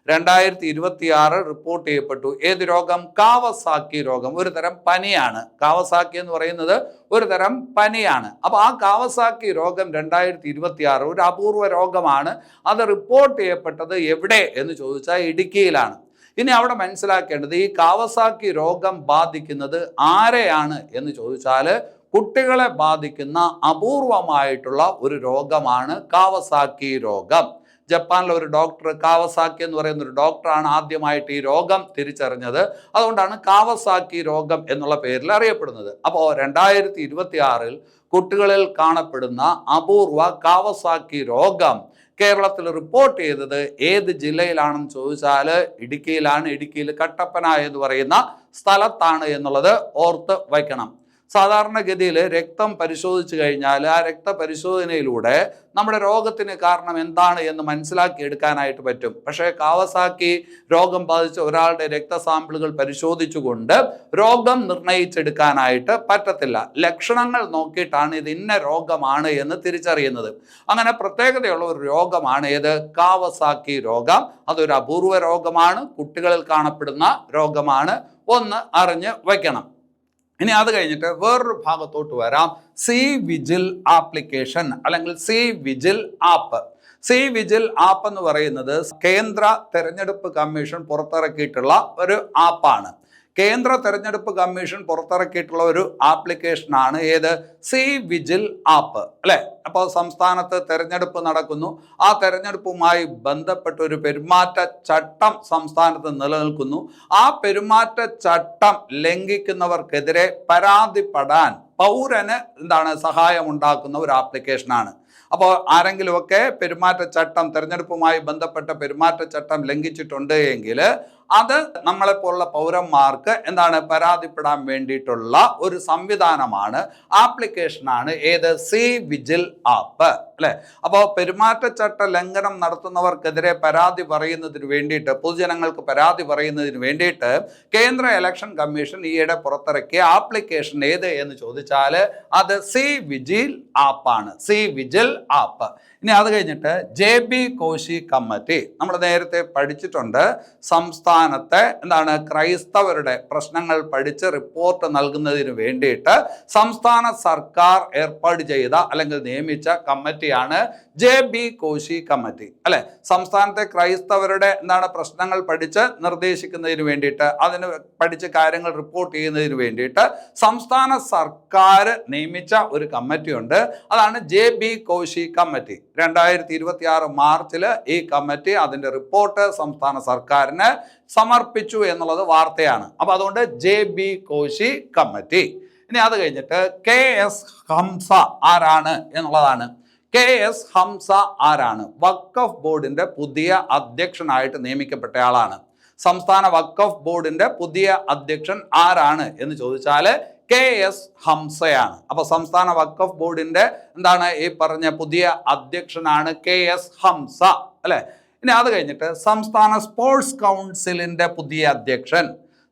2026 റിപ്പോർട്ട് ചെയ്യപ്പെട്ടു. ഏത് രോഗം? കാവസാക്കി രോഗം. ഒരു തരം പനിയാണ്. കാവസാക്കി എന്ന് പറയുന്നത് ഒരു തരം പനിയാണ്. അപ്പോൾ ആ കാവസാക്കി രോഗം 2026 ഒരു അപൂർവ രോഗമാണ്. അത് റിപ്പോർട്ട് ചെയ്യപ്പെട്ടത് എവിടെ എന്ന് ചോദിച്ചാൽ ഇടുക്കിയിലാണ്. ഇനി അവിടെ മനസ്സിലാക്കേണ്ടത്, ഈ കാവസാക്കി രോഗം ബാധിക്കുന്നത് ആരെയാണ് എന്ന് ചോദിച്ചാൽ കുട്ടികളെ ബാധിക്കുന്ന അപൂർവമായിട്ടുള്ള ഒരു രോഗമാണ് കാവസാക്കി രോഗം. ജപ്പാനിലെ ഒരു ഡോക്ടർ, കാവസാക്കി എന്ന് പറയുന്ന ഒരു ഡോക്ടറാണ് ആദ്യമായിട്ട് ഈ രോഗം തിരിച്ചറിഞ്ഞത്. അതുകൊണ്ടാണ് കാവസാക്കി രോഗം എന്നുള്ള പേരിൽ അറിയപ്പെടുന്നത്. അപ്പോൾ 2026 കുട്ടികളിൽ കാണപ്പെടുന്ന അപൂർവ കാവസാക്കി രോഗം കേരളത്തിൽ റിപ്പോർട്ട് ചെയ്തത് ഏത് ജില്ലയിലാണെന്ന് ചോദിച്ചാൽ ഇടുക്കിയിലാണ്. ഇടുക്കിയിൽ കട്ടപ്പന എന്ന് പറയുന്ന സ്ഥലത്താണ് എന്നുള്ളത് ഓർത്ത് വയ്ക്കണം. സാധാരണഗതിയിൽ രക്തം പരിശോധിച്ചു കഴിഞ്ഞാൽ ആ രക്തപരിശോധനയിലൂടെ നമ്മുടെ രോഗത്തിന് കാരണം എന്താണ് എന്ന് മനസ്സിലാക്കിയെടുക്കാനായിട്ട് പറ്റും. പക്ഷേ കാവസാക്കി രോഗം ബാധിച്ച ഒരാളുടെ രക്തസാമ്പിളുകൾ പരിശോധിച്ചുകൊണ്ട് രോഗം നിർണയിച്ചെടുക്കാനായിട്ട് പറ്റത്തില്ല. ലക്ഷണങ്ങൾ നോക്കിയിട്ടാണ് ഇത് ഇന്ന രോഗമാണ് എന്ന് തിരിച്ചറിയുന്നത്. അങ്ങനെ പ്രത്യേകതയുള്ള ഒരു രോഗമാണ് ഏത്? കാവസാക്കി രോഗം. അതൊരു അപൂർവ രോഗമാണ്, കുട്ടികളിൽ കാണപ്പെടുന്ന രോഗമാണ്. ഒന്ന് അറിഞ്ഞ് വയ്ക്കണം. ഇനി അത് കഴിഞ്ഞിട്ട് വേറൊരു ഭാഗത്തോട്ട് വരാം. സി വിജിൽ ആപ്ലിക്കേഷൻ അല്ലെങ്കിൽ C vigil app. C vigil app എന്ന് പറയുന്നത് കേന്ദ്ര തെരഞ്ഞെടുപ്പ് കമ്മീഷൻ പുറത്തിറക്കിയിട്ടുള്ള ഒരു ആപ്പാണ്. കേന്ദ്ര തെരഞ്ഞെടുപ്പ് കമ്മീഷൻ പുറത്തിറക്കിയിട്ടുള്ള ഒരു ആപ്ലിക്കേഷനാണ് ഏത്? സി വിജിൽ ആപ്പ്, അല്ലെ? അപ്പോൾ സംസ്ഥാനത്ത് തെരഞ്ഞെടുപ്പ് നടക്കുന്നു. ആ തെരഞ്ഞെടുപ്പുമായി ബന്ധപ്പെട്ട ഒരു പെരുമാറ്റ ചട്ടം സംസ്ഥാനത്ത് നിലനിൽക്കുന്നു. ആ പെരുമാറ്റ ചട്ടം ലംഘിക്കുന്നവർക്കെതിരെ പരാതിപ്പെടാൻ പൗരന് സഹായം ഉണ്ടാക്കുന്ന ഒരു ആപ്ലിക്കേഷനാണ്. അപ്പോൾ ആരെങ്കിലുമൊക്കെ പെരുമാറ്റച്ചട്ടം, തെരഞ്ഞെടുപ്പുമായി ബന്ധപ്പെട്ട പെരുമാറ്റച്ചട്ടം ലംഘിച്ചിട്ടുണ്ട് എങ്കിൽ അത് നമ്മളെപ്പോലുള്ള പൗരന്മാർക്ക് പരാതിപ്പെടാൻ വേണ്ടിയിട്ടുള്ള ഒരു സംവിധാനമാണ്, ആപ്ലിക്കേഷനാണ് ഏത്? സി വിജിൽ ആപ്പ്, അല്ലെ? അപ്പോൾ പെരുമാറ്റച്ചട്ട ലംഘനം നടത്തുന്നവർക്കെതിരെ പരാതി പറയുന്നതിന് വേണ്ടിയിട്ട്, പൊതുജനങ്ങൾക്ക് പരാതി പറയുന്നതിന് വേണ്ടിയിട്ട് കേന്ദ്ര ഇലക്ഷൻ കമ്മീഷൻ ഈയിടെ പുറത്തിറക്കിയ ആപ്ലിക്കേഷൻ ഏത് എന്ന് ചോദിച്ചാൽ അത് സി വിജിൽ ആപ്പാണ്. C vigil app. ഇനി അത് കഴിഞ്ഞിട്ട് JB കോശി കമ്മിറ്റി. നമ്മൾ നേരത്തെ പഠിച്ചിട്ടുണ്ട്. സംസ്ഥാനത്തെ ക്രൈസ്തവരുടെ പ്രശ്നങ്ങൾ പഠിച്ച് റിപ്പോർട്ട് നൽകുന്നതിന് വേണ്ടിയിട്ട് സംസ്ഥാന സർക്കാർ ഏർപ്പാട് ചെയ്ത അല്ലെങ്കിൽ നിയമിച്ച കമ്മിറ്റിയാണ് JB കോശി കമ്മിറ്റി, അല്ലെ? സംസ്ഥാനത്തെ ക്രൈസ്തവരുടെ പ്രശ്നങ്ങൾ പഠിച്ച് നിർദ്ദേശിക്കുന്നതിന് വേണ്ടിയിട്ട്, അതിന് പഠിച്ച കാര്യങ്ങൾ റിപ്പോർട്ട് ചെയ്യുന്നതിന് വേണ്ടിയിട്ട് സംസ്ഥാന സർക്കാർ നിയമിച്ച ഒരു കമ്മിറ്റി ഉണ്ട്. അതാണ് JB കോശി കമ്മിറ്റി. 2026 മാർച്ചിൽ ഈ കമ്മിറ്റി അതിന്റെ റിപ്പോർട്ട് സംസ്ഥാന സർക്കാരിന് സമർപ്പിച്ചു എന്നുള്ളത് വാർത്തയാണ്. അപ്പൊ അതുകൊണ്ട് JB കോശി കമ്മിറ്റി. ഇനി അത് കഴിഞ്ഞിട്ട് KS ഹംസ ആരാണ് എന്നുള്ളതാണ്. KS ഹംസ ആരാണ്? വഖഫ് ബോർഡിന്റെ പുതിയ അധ്യക്ഷനായിട്ട് നിയമിക്കപ്പെട്ട ആളാണ്. സംസ്ഥാന വഖഫ് ബോർഡിന്റെ പുതിയ അധ്യക്ഷൻ ആരാണ് എന്ന് ചോദിച്ചാൽ KS ഹംസയാണ്. അപ്പൊ സംസ്ഥാന വഖഫ് ബോർഡിന്റെ ഈ പറഞ്ഞ പുതിയ അധ്യക്ഷനാണ് KS ഹംസ, അല്ലെ? ഇനി അത് കഴിഞ്ഞിട്ട് സംസ്ഥാന സ്പോർട്സ് കൗൺസിലിന്റെ പുതിയ അധ്യക്ഷൻ.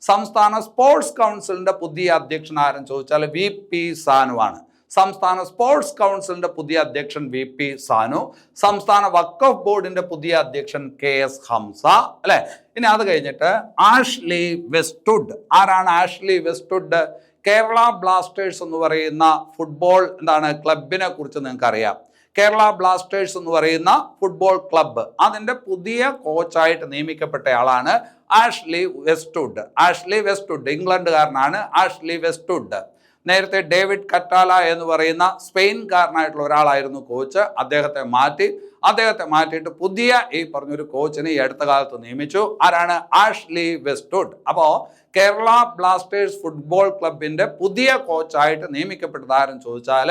സംസ്ഥാന സ്പോർട്സ് കൗൺസിലിന്റെ പുതിയ അധ്യക്ഷൻ ആരെന്ന് ചോദിച്ചാൽ VP സാനു ആണ്. സംസ്ഥാന സ്പോർട്സ് കൗൺസിലിന്റെ പുതിയ അധ്യക്ഷൻ VP സാനു. സംസ്ഥാന വഖഫ് ബോർഡിന്റെ പുതിയ അധ്യക്ഷൻ KS ഹംസ, അല്ലെ? ഇനി അത് കഴിഞ്ഞിട്ട് ആഷ്ലി വെസ്റ്റ്വുഡ്. ആരാണ് ആഷ്ലി വെസ്റ്റ്വുഡ്? കേരള ബ്ലാസ്റ്റേഴ്സ് എന്ന് പറയുന്ന ഫുട്ബോൾ ക്ലബിനെ കുറിച്ച് നിങ്ങൾക്ക് അറിയാം. കേരള ബ്ലാസ്റ്റേഴ്സ് എന്ന് പറയുന്ന ഫുട്ബോൾ ക്ലബ്ബ്, അതിന്റെ പുതിയ കോച്ചായിട്ട് നിയമിക്കപ്പെട്ട ആളാണ് ആഷ്ലി വെസ്റ്റ്വുഡ്. ആഷ്ലി വെസ്റ്റ്വുഡ് ഇംഗ്ലണ്ടുകാരനാണ്. ആഷ്ലി വെസ്റ്റ്വുഡ് നേരത്തെ ഡേവിഡ് കറ്റാല എന്ന് പറയുന്ന സ്പെയിൻകാരനായിട്ടുള്ള ഒരാളായിരുന്നു കോച്ച്. അദ്ദേഹത്തെ മാറ്റിയിട്ട് പുതിയ ഈ പറഞ്ഞൊരു കോച്ചിനെ ഈ അടുത്ത കാലത്ത് നിയമിച്ചു. ആരാണ്? Ashley Westwood. അപ്പോൾ കേരള ബ്ലാസ്റ്റേഴ്സ് ഫുട്ബോൾ ക്ലബിന്റെ പുതിയ കോച്ചായിട്ട് നിയമിക്കപ്പെട്ടത് ആരെന്ന് ചോദിച്ചാൽ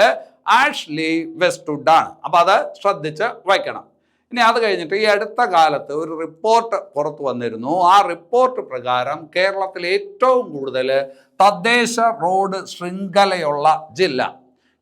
ആഷ്ലി വെസ്റ്റ്വുഡ് ആണ്. അപ്പൊ അത് ശ്രദ്ധിച്ച് വയ്ക്കണം. ഇനി അത് കഴിഞ്ഞിട്ട് ഈ അടുത്ത കാലത്ത് ഒരു റിപ്പോർട്ട് പുറത്തു വന്നിരുന്നു. ആ റിപ്പോർട്ട് പ്രകാരം കേരളത്തിൽ ഏറ്റവും കൂടുതൽ തദ്ദേശ റോഡ് ശൃംഖലയുള്ള ജില്ല,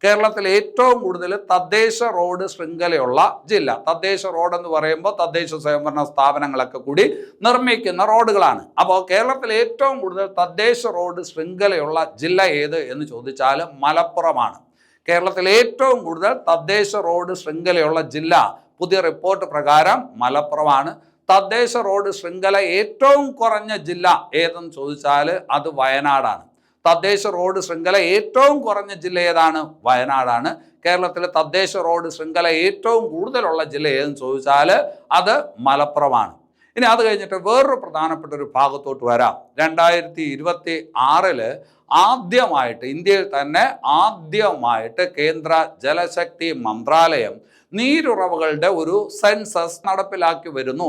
കേരളത്തിൽ ഏറ്റവും കൂടുതൽ തദ്ദേശ റോഡ് ശൃംഖലയുള്ള ജില്ല. തദ്ദേശ റോഡ് എന്ന് പറയുമ്പോൾ തദ്ദേശ സ്വയംഭരണ സ്ഥാപനങ്ങളൊക്കെ കൂടി നിർമ്മിക്കുന്ന റോഡുകളാണ്. അപ്പോൾ കേരളത്തിൽ ഏറ്റവും കൂടുതൽ തദ്ദേശ റോഡ് ശൃംഖലയുള്ള ജില്ല ഏത് എന്ന് ചോദിച്ചാൽ മലപ്പുറമാണ്. കേരളത്തിൽ ഏറ്റവും കൂടുതൽ തദ്ദേശ റോഡ് ശൃംഖലയുള്ള ജില്ല പുതിയ റിപ്പോർട്ട് പ്രകാരം മലപ്പുറമാണ്. തദ്ദേശ റോഡ് ശൃംഖല ഏറ്റവും കുറഞ്ഞ ജില്ല ഏതെന്ന് ചോദിച്ചാൽ അത് വയനാടാണ്. തദ്ദേശ റോഡ് ശൃംഖല ഏറ്റവും കുറഞ്ഞ ജില്ല ഏതാണ്? വയനാടാണ്. കേരളത്തിലെ തദ്ദേശ റോഡ് ശൃംഖല ഏറ്റവും കൂടുതലുള്ള ജില്ല ഏതെന്ന് ചോദിച്ചാൽ അത് മലപ്പുറമാണ്. ഇനി അത് കഴിഞ്ഞിട്ട് വേറൊരു പ്രധാനപ്പെട്ട ഒരു ഭാഗത്തോട്ട് വരാം. 2026 ആദ്യമായിട്ട്, ഇന്ത്യയിൽ തന്നെ ആദ്യമായിട്ട് കേന്ദ്ര ജലശക്തി മന്ത്രാലയം നീരുറവുകളുടെ ഒരു സെൻസസ് നടപ്പിലാക്കി വരുന്നു,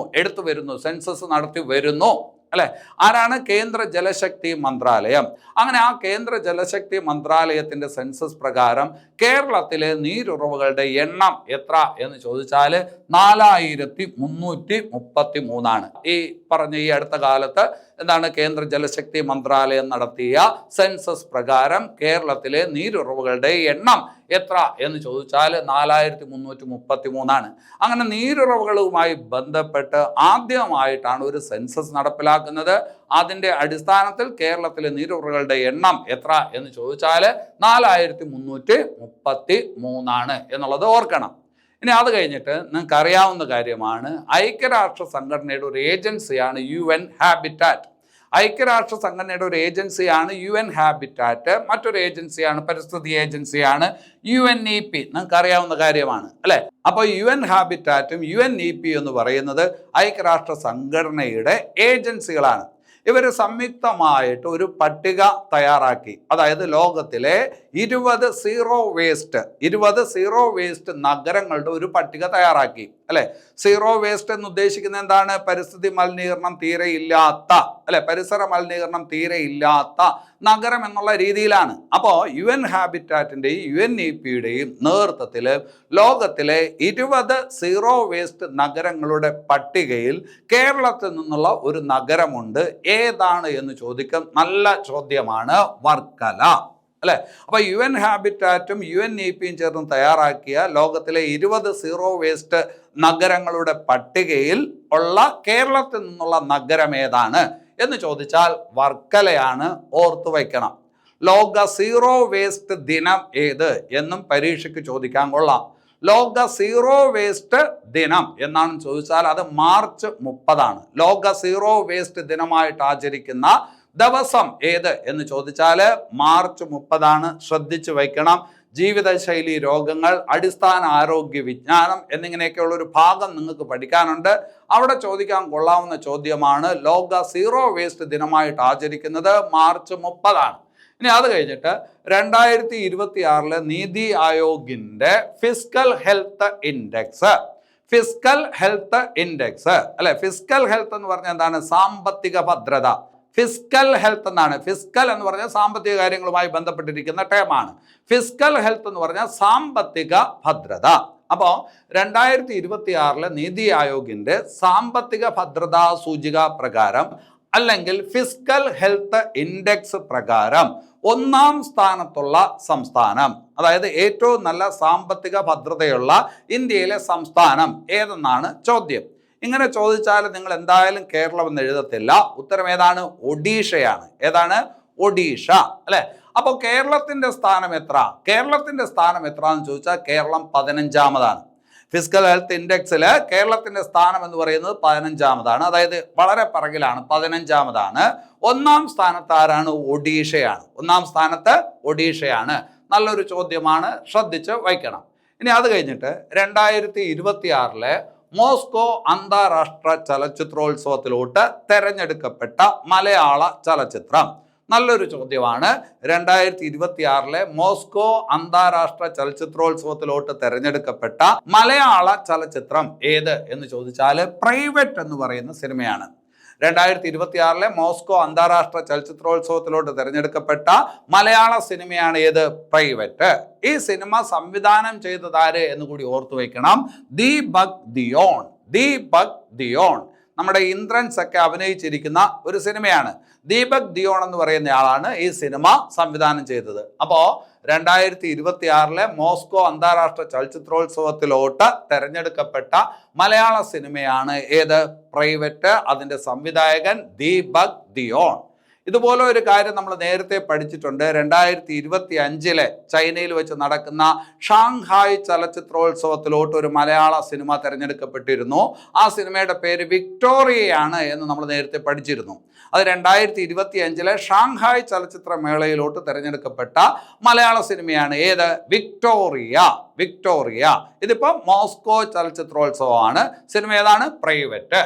സെൻസസ് നടത്തി വരുന്നു, അല്ലെ? ആരാണ്? കേന്ദ്ര ജലശക്തി മന്ത്രാലയം. അങ്ങനെ ആ കേന്ദ്ര ജലശക്തി മന്ത്രാലയത്തിന്റെ സെൻസസ് പ്രകാരം കേരളത്തിലെ നീരുറവുകളുടെ എണ്ണം എത്ര എന്ന് ചോദിച്ചാൽ 4333 ആണ്. ഈ അടുത്ത കാലത്ത് എന്താണ് കേന്ദ്ര ജലശക്തി മന്ത്രാലയം നടത്തിയ സെൻസസ് പ്രകാരം കേരളത്തിലെ നീരുറവുകളുടെ എണ്ണം എത്ര എന്ന് ചോദിച്ചാൽ 4333. അങ്ങനെ നീരുറവുകളുമായി ബന്ധപ്പെട്ട് ആദ്യമായിട്ടാണ് ഒരു സെൻസസ് നടപ്പിലാക്കുന്നത്. അതിൻ്റെ അടിസ്ഥാനത്തിൽ കേരളത്തിലെ നീരുറവുകളുടെ എണ്ണം എത്ര എന്ന് ചോദിച്ചാൽ 4333 എന്നുള്ളത് ഓർക്കണം. ഇനി അത് കഴിഞ്ഞിട്ട് നിങ്ങൾക്ക് അറിയാവുന്ന കാര്യമാണ്, ഐക്യരാഷ്ട്ര സംഘടനയുടെ ഒരു ഏജൻസിയാണ് UN ഹാബിറ്റാറ്റ്. ഐക്യരാഷ്ട്ര സംഘടനയുടെ ഒരു ഏജൻസിയാണ് UN ഹാബിറ്റാറ്റ്. മറ്റൊരു ഏജൻസിയാണ്, പരിസ്ഥിതി ഏജൻസിയാണ് UNEP. നിങ്ങൾക്ക് അറിയാവുന്ന കാര്യമാണ് അല്ലെ. അപ്പോൾ UN ഹാബിറ്റാറ്റും UNEP എന്ന് പറയുന്നത് ഐക്യരാഷ്ട്ര സംഘടനയുടെ ഏജൻസികളാണ്. ഇവർ സംയുക്തമായിട്ട് ഒരു പട്ടിക തയ്യാറാക്കി. അതായത് ലോകത്തിലെ 20 സീറോ വേസ്റ്റ് നഗരങ്ങളുടെ ഒരു പട്ടിക തയ്യാറാക്കി അല്ലെ. സീറോ വേസ്റ്റ് എന്ന് ഉദ്ദേശിക്കുന്നത് എന്താണ്? പരിസ്ഥിതി മലിനീകരണം തീരെ ഇല്ലാത്ത അല്ലെ, പരിസര മലിനീകരണം തീരെ ഇല്ലാത്ത നഗരം എന്നുള്ള രീതിയിലാണ്. അപ്പോൾ UN ഹാബിറ്റാറ്റിൻ്റെയും UNEPയുടെയും നേതൃത്വത്തിൽ ലോകത്തിലെ 20 സീറോ വേസ്റ്റ് നഗരങ്ങളുടെ പട്ടികയിൽ കേരളത്തിൽ നിന്നുള്ള ഒരു നഗരമുണ്ട്. ഏതാണ് എന്ന് ചോദിക്കും. നല്ല ചോദ്യമാണ്. വർക്കല അല്ലെ. അപ്പൊ UN ഹാബിറ്റാറ്റും UNEPയും ചേർന്ന് തയ്യാറാക്കിയ ലോകത്തിലെ 20 സീറോ വേസ്റ്റ് നഗരങ്ങളുടെ പട്ടികയിൽ ഉള്ള കേരളത്തിൽ നിന്നുള്ള നഗരം ഏതാണ് എന്ന് ചോദിച്ചാൽ വർക്കലയാണ്. ഓർത്തു വയ്ക്കണം. ലോക സീറോ വേസ്റ്റ് ദിനം ഏത് എന്നും പരീക്ഷയ്ക്ക് ചോദിക്കാൻ കൊള്ളാം. ലോക സീറോ വേസ്റ്റ് ദിനം എന്നാണ് ചോദിച്ചാൽ അത് മാർച്ച് 30. ലോക സീറോ വേസ്റ്റ് ദിനമായിട്ട് ആചരിക്കുന്ന ദിവസം ഏത് എന്ന് ചോദിച്ചാൽ മാർച്ച് 30. ശ്രദ്ധിച്ചു വയ്ക്കണം. ജീവിതശൈലി രോഗങ്ങൾ, അടിസ്ഥാന ആരോഗ്യ വിജ്ഞാനം എന്നിങ്ങനെയൊക്കെയുള്ള ഒരു ഭാഗം നിങ്ങൾക്ക് പഠിക്കാനുണ്ട്. അവിടെ ചോദിക്കാൻ കൊള്ളാവുന്ന ചോദ്യമാണ്. ലോക സീറോ വേസ്റ്റ് ദിനമായിട്ട് ആചരിക്കുന്നത് മാർച്ച് 30. ഇനി അത് കഴിഞ്ഞിട്ട് 2026 നീതി ആയോഗിന്റെ ഫിസ്ക്കൽ ഹെൽത്ത് ഇൻഡെക്സ് അല്ലെ. ഫിസ്ക്കൽ ഹെൽത്ത് എന്ന് പറഞ്ഞാൽ എന്താണ്? സാമ്പത്തിക ഭദ്രത. ഫിസ്ക്കൽ ഹെൽത്ത് എന്നാണ്. ഫിസ്ക്കൽ എന്ന് പറഞ്ഞാൽ സാമ്പത്തിക കാര്യങ്ങളുമായി ബന്ധപ്പെട്ടിരിക്കുന്ന ടേമാണ്. ഫിസ്ക്കൽ ഹെൽത്ത് എന്ന് പറഞ്ഞാൽ സാമ്പത്തിക ഭദ്രത. അപ്പോൾ 2026 നീതി ആയോഗിന്റെ സാമ്പത്തിക ഭദ്രതാ സൂചിക പ്രകാരം അല്ലെങ്കിൽ ഫിസ്ക്കൽ ഹെൽത്ത് ഇൻഡെക്സ് പ്രകാരം 1-ാം സ്ഥാനത്തുള്ള സംസ്ഥാനം, അതായത് ഏറ്റവും നല്ല സാമ്പത്തിക ഭദ്രതയുള്ള ഇന്ത്യയിലെ സംസ്ഥാനം ഏതെന്നാണ് ചോദ്യം. ഇങ്ങനെ ചോദിച്ചാൽ നിങ്ങൾ എന്തായാലും കേരളം എന്ന് എഴുതത്തില്ല. ഉത്തരം ഏതാണ്? ഒഡീഷയാണ്. ഏതാണ്? ഒഡീഷ അല്ലെ. അപ്പോൾ കേരളത്തിന്റെ സ്ഥാനം എത്ര? എന്ന് ചോദിച്ചാൽ കേരളം 15-ാമതാണ്. ഫിസ്ക്കൽ ഹെൽത്ത് ഇൻഡെക്സിൽ കേരളത്തിന്റെ സ്ഥാനം എന്ന് പറയുന്നത് 15-ാമതാണ്. അതായത് വളരെ പിറകിലാണ്, 15-ാമതാണ്. 1-ാം സ്ഥാനത്ത് ആരാണ്? ഒഡീഷയാണ്. 1-ാം സ്ഥാനത്ത് ഒഡീഷയാണ്. നല്ലൊരു ചോദ്യമാണ്, ശ്രദ്ധിച്ച് വയ്ക്കണം. ഇനി അത് കഴിഞ്ഞിട്ട് 2026 മോസ്കോ അന്താരാഷ്ട്ര ചലച്ചിത്രോത്സവത്തിലോട്ട് തെരഞ്ഞെടുക്കപ്പെട്ട മലയാള ചലച്ചിത്രം. നല്ലൊരു ചോദ്യമാണ്. 2026 മോസ്കോ അന്താരാഷ്ട്ര ചലച്ചിത്രോത്സവത്തിലോട്ട് തെരഞ്ഞെടുക്കപ്പെട്ട മലയാള ചലച്ചിത്രം ഏത് എന്ന് ചോദിച്ചാൽ പ്രൈവറ്റ് എന്ന് പറയുന്ന സിനിമയാണ്. 2026 മോസ്കോ അന്താരാഷ്ട്ര ചലച്ചിത്രോത്സവത്തിലോട്ട് തിരഞ്ഞെടുക്കപ്പെട്ട മലയാള സിനിമയാണ് ഏത്? പ്രൈവറ്റ്. ഈ സിനിമ സംവിധാനം ചെയ്തതാര് എന്ന് കൂടി ഓർത്തു വയ്ക്കണം. ദീപക് ദിയോൺ. നമ്മുടെ ഇന്ദ്രൻസ് ഒക്കെ അഭിനയിച്ചിരിക്കുന്ന ഒരു സിനിമയാണ്. ദീപക് ദിയോൺ എന്ന് പറയുന്ന ആളാണ് ഈ സിനിമ സംവിധാനം ചെയ്തത്. അപ്പോൾ 2026 മോസ്കോ അന്താരാഷ്ട്ര ചലച്ചിത്രോത്സവത്തിലോട്ട് തെരഞ്ഞെടുക്കപ്പെട്ട മലയാള സിനിമയാണ് ഏത്? പ്രൈവറ്റ്. അതിൻ്റെ സംവിധായകൻ ദീപക് ദിയോൺ. ഇതുപോലെ ഒരു കാര്യം നമ്മൾ നേരത്തെ പഠിച്ചിട്ടുണ്ട്. 2025 ചൈനയിൽ വെച്ച് നടക്കുന്ന ഷാങ്ഹായ് ചലച്ചിത്രോത്സവത്തിലോട്ട് ഒരു മലയാള സിനിമ തിരഞ്ഞെടുക്കപ്പെട്ടിരുന്നു. ആ സിനിമയുടെ പേര് വിക്ടോറിയയാണ് എന്ന് നമ്മൾ നേരത്തെ പഠിച്ചിരുന്നു. അത് 2025 ഷാങ്ഹായ് ചലച്ചിത്ര മേളയിലോട്ട് തിരഞ്ഞെടുക്കപ്പെട്ട മലയാള സിനിമയാണ് ഏത്? വിക്ടോറിയ. ഇതിപ്പോൾ മോസ്കോ ചലച്ചിത്രോത്സവമാണ്. സിനിമ ഏതാണ്? പ്രൈവറ്റ്.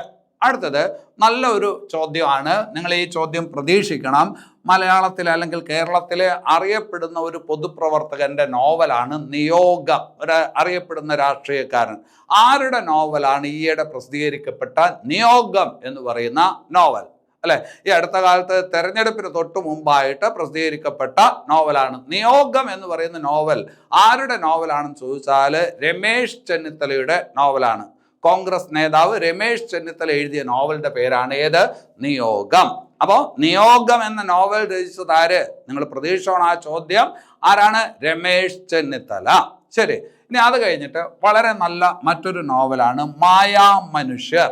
അടുത്തത് നല്ല ഒരു ചോദ്യമാണ്. നിങ്ങൾ ഈ ചോദ്യം പ്രതീക്ഷിക്കണം. മലയാളത്തിൽ അല്ലെങ്കിൽ കേരളത്തിലെ അറിയപ്പെടുന്ന ഒരു പൊതുപ്രവർത്തകന്റെ നോവലാണ് നിയോഗം. ഒരു അറിയപ്പെടുന്ന രാഷ്ട്രീയക്കാരൻ. ആരുടെ നോവലാണ് ഈയിടെ പ്രസിദ്ധീകരിക്കപ്പെട്ട നിയോഗം എന്ന് പറയുന്ന നോവൽ? അല്ലെ, ഈ അടുത്ത കാലത്ത് തെരഞ്ഞെടുപ്പിന് തൊട്ട് മുമ്പായിട്ട് പ്രസിദ്ധീകരിക്കപ്പെട്ട നോവലാണ് നിയോഗം എന്ന് പറയുന്ന നോവൽ. ആരുടെ നോവലാണെന്ന് ചോദിച്ചാൽ രമേശ് ചെന്നിത്തലയുടെ നോവലാണ്. കോൺഗ്രസ് നേതാവ് രമേശ് ചെന്നിത്തല എഴുതിയ നോവലിന്റെ പേരാണ് ഏത്? നിയോഗം. അപ്പോൾ നിയോഗം എന്ന നോവൽ രചിച്ചത് ആര്? നിങ്ങൾ പ്രതീക്ഷിച്ചോണം ആ ചോദ്യം. ആരാണ്? രമേശ് ചെന്നിത്തല. ശരി, ഇനി അത് കഴിഞ്ഞിട്ട് വളരെ നല്ല മറ്റൊരു നോവലാണ് മായാമനുഷ്യർ.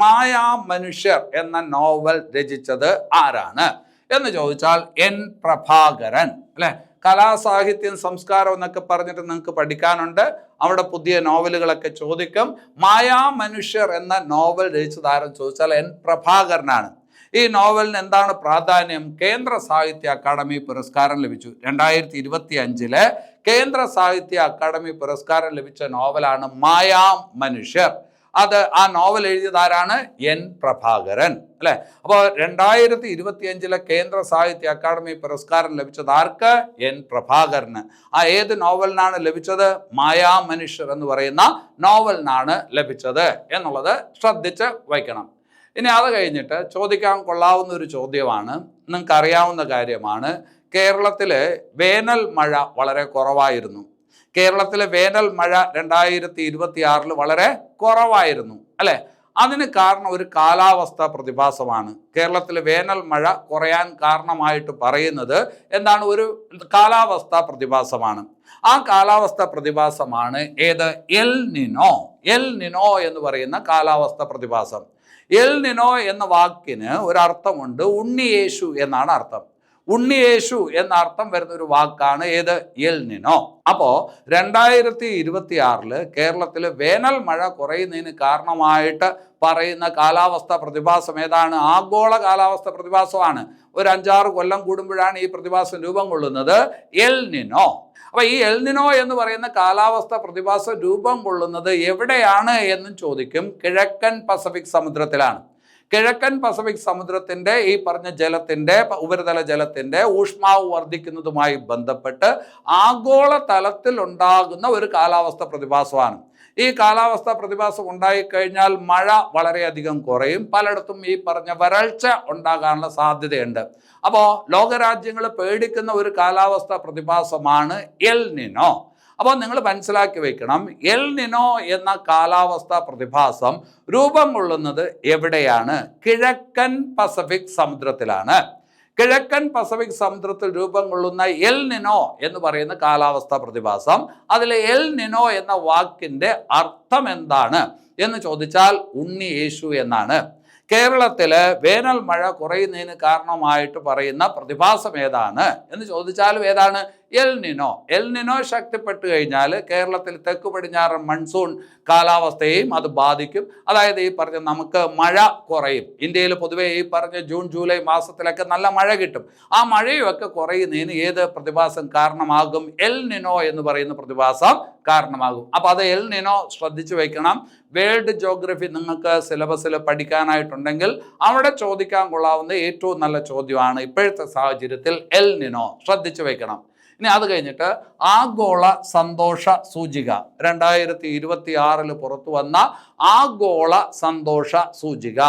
മായാമനുഷ്യർ എന്ന നോവൽ രചിച്ചത് ആരാണ് എന്ന് ചോദിച്ചാൽ എൻ പ്രഭാകരൻ. അല്ലെ, കലാസാഹിത്യം സംസ്കാരം എന്നൊക്കെ പറഞ്ഞിട്ട് നിങ്ങൾക്ക് പഠിക്കാനുണ്ട്. അവിടെ പുതിയ നോവലുകളൊക്കെ ചോദിക്കും. മായാമനുഷ്യർ എന്ന നോവൽ രചിച്ചത് ആരെന്ന് ചോദിച്ചാൽ എൻ പ്രഭാകരനാണ്. ഈ നോവലിന് എന്താണ് പ്രാധാന്യം? കേന്ദ്ര സാഹിത്യ അക്കാദമി പുരസ്കാരം ലഭിച്ചു. 2025 കേന്ദ്ര സാഹിത്യ അക്കാദമി പുരസ്കാരം ലഭിച്ച നോവലാണ് മായാമനുഷ്യർ. അത് ആ നോവൽ എഴുതിയത് ആരാണ്? എൻ പ്രഭാകരൻ. അല്ലെ, അപ്പോൾ 2025 കേന്ദ്ര സാഹിത്യ അക്കാദമി പുരസ്കാരം ലഭിച്ചത് ആർക്ക്? എൻ പ്രഭാകരന്. ആ ഏത് നോവലിനാണ് ലഭിച്ചത്? മായാമനുഷ്യർ എന്ന് പറയുന്ന നോവലിനാണ് ലഭിച്ചത് എന്നുള്ളത് ശ്രദ്ധിച്ച് വയ്ക്കണം. ഇനി അത് കഴിഞ്ഞിട്ട് ചോദിക്കാൻ കൊള്ളാവുന്ന ഒരു ചോദ്യമാണ്, നിങ്ങൾക്ക് അറിയാവുന്ന കാര്യമാണ്. കേരളത്തിലെ വേനൽ മഴ വളരെ കുറവായിരുന്നു. കേരളത്തിലെ വേനൽ മഴ 2026 വളരെ കുറവായിരുന്നു. അല്ലെ, അതിന് കാരണം ഒരു കാലാവസ്ഥ പ്രതിഭാസമാണ്. കേരളത്തിലെ വേനൽ മഴ കുറയാൻ കാരണമായിട്ട് പറയുന്നത് എന്താണ്? ഒരു കാലാവസ്ഥ പ്രതിഭാസമാണ്. ആ കാലാവസ്ഥ പ്രതിഭാസമാണ് ഏത്? El Nino. എൽ നിനോ എന്ന് പറയുന്ന കാലാവസ്ഥ പ്രതിഭാസം. എൽ നിനോ എന്ന വാക്കിന് ഒരർത്ഥമുണ്ട്. ഉണ്ണിയേശു എന്നാണ് അർത്ഥം. ഉണ്ണിയേശു എന്ന അർത്ഥം വരുന്ന ഒരു വാക്കാണ് ഏത്? El Nino. അപ്പോ 2026 കേരളത്തിൽ വേനൽ മഴ കുറയുന്നതിന് കാരണമായിട്ട് പറയുന്ന കാലാവസ്ഥ പ്രതിഭാസം ഏതാണ്? ആഗോള കാലാവസ്ഥ പ്രതിഭാസമാണ്. ഒരു 5-6 കൊല്ലം കൂടുമ്പോഴാണ് ഈ പ്രതിഭാസം രൂപം കൊള്ളുന്നത്. El Nino. അപ്പൊ ഈ എൽ നിനോ എന്ന് പറയുന്ന കാലാവസ്ഥ പ്രതിഭാസം രൂപം കൊള്ളുന്നത് എവിടെയാണ് എന്നും ചോദിക്കും. കിഴക്കൻ പസഫിക് സമുദ്രത്തിലാണ്. കിഴക്കൻ പസഫിക് സമുദ്രത്തിന്റെ ഈ പറഞ്ഞ ജലത്തിന്റെ, ഉപരിതല ജലത്തിന്റെ ഊഷ്മാവ് വർദ്ധിക്കുന്നതുമായി ബന്ധപ്പെട്ട് ആഗോള തലത്തിൽ ഉണ്ടാകുന്ന ഒരു കാലാവസ്ഥ പ്രതിഭാസമാണ്. ഈ കാലാവസ്ഥ പ്രതിഭാസം ഉണ്ടായിക്കഴിഞ്ഞാൽ മഴ വളരെയധികം കുറയും. പലയിടത്തും ഈ പറഞ്ഞ വരൾച്ച ഉണ്ടാകാനുള്ള സാധ്യതയുണ്ട്. അപ്പോൾ ലോകരാജ്യങ്ങൾ പേടിക്കുന്ന ഒരു കാലാവസ്ഥ പ്രതിഭാസമാണ് എൽ നിനോ. അപ്പോൾ നിങ്ങൾ മനസ്സിലാക്കി വെക്കണം, എൽ നിനോ എന്ന കാലാവസ്ഥ പ്രതിഭാസം രൂപം കൊള്ളുന്നത് എവിടെയാണ്? കിഴക്കൻ പസഫിക് സമുദ്രത്തിലാണ്. കിഴക്കൻ പസഫിക് സമുദ്രത്തിൽ രൂപം കൊള്ളുന്ന എൽ നിനോ എന്ന് പറയുന്ന കാലാവസ്ഥ പ്രതിഭാസം, അതിലെ എൽ നിനോ എന്ന വാക്കിന്റെ അർത്ഥം എന്താണ് എന്ന് ചോദിച്ചാൽ ഉണ്ണിയേശു എന്നാണ്. കേരളത്തില് വേനൽ മഴ കുറയുന്നതിന് കാരണമായിട്ട് പറയുന്ന പ്രതിഭാസം ഏതാണ് എന്ന് ചോദിച്ചാലും ഏതാണ്? El Nino. എൽ നിനോ ശക്തിപ്പെട്ടു കഴിഞ്ഞാൽ കേരളത്തിൽ തെക്ക് പടിഞ്ഞാറൻ മൺസൂൺ കാലാവസ്ഥയെയും അത് ബാധിക്കും. അതായത് ഈ പറഞ്ഞ നമുക്ക് മഴ കുറയും. ഇന്ത്യയിൽ പൊതുവെ ഈ പറഞ്ഞ ജൂൺ ജൂലൈ മാസത്തിലൊക്കെ നല്ല മഴ കിട്ടും. ആ മഴയുമൊക്കെ കുറയുന്നതിന് ഏത് പ്രതിഭാസം കാരണമാകും? എൽ നിനോ എന്ന് പറയുന്ന പ്രതിഭാസം കാരണമാകും. അപ്പൊ അത് എൽ നിനോ ശ്രദ്ധിച്ചു വെക്കണം. വേൾഡ് ജോഗ്രഫി നിങ്ങൾക്ക് സിലബസിൽ പഠിക്കാനായിട്ടുണ്ടെങ്കിൽ അവിടെ ചോദിക്കാൻ കൊള്ളാവുന്ന ഏറ്റവും നല്ല ചോദ്യമാണ് ഇപ്പോഴത്തെ സാഹചര്യത്തിൽ എൽ നിനോ. ശ്രദ്ധിച്ചു വെക്കണം. ഇനി അത് കഴിഞ്ഞിട്ട് ആഗോള സന്തോഷ സൂചിക 2026 പുറത്തു വന്ന ആഗോള സന്തോഷ സൂചിക.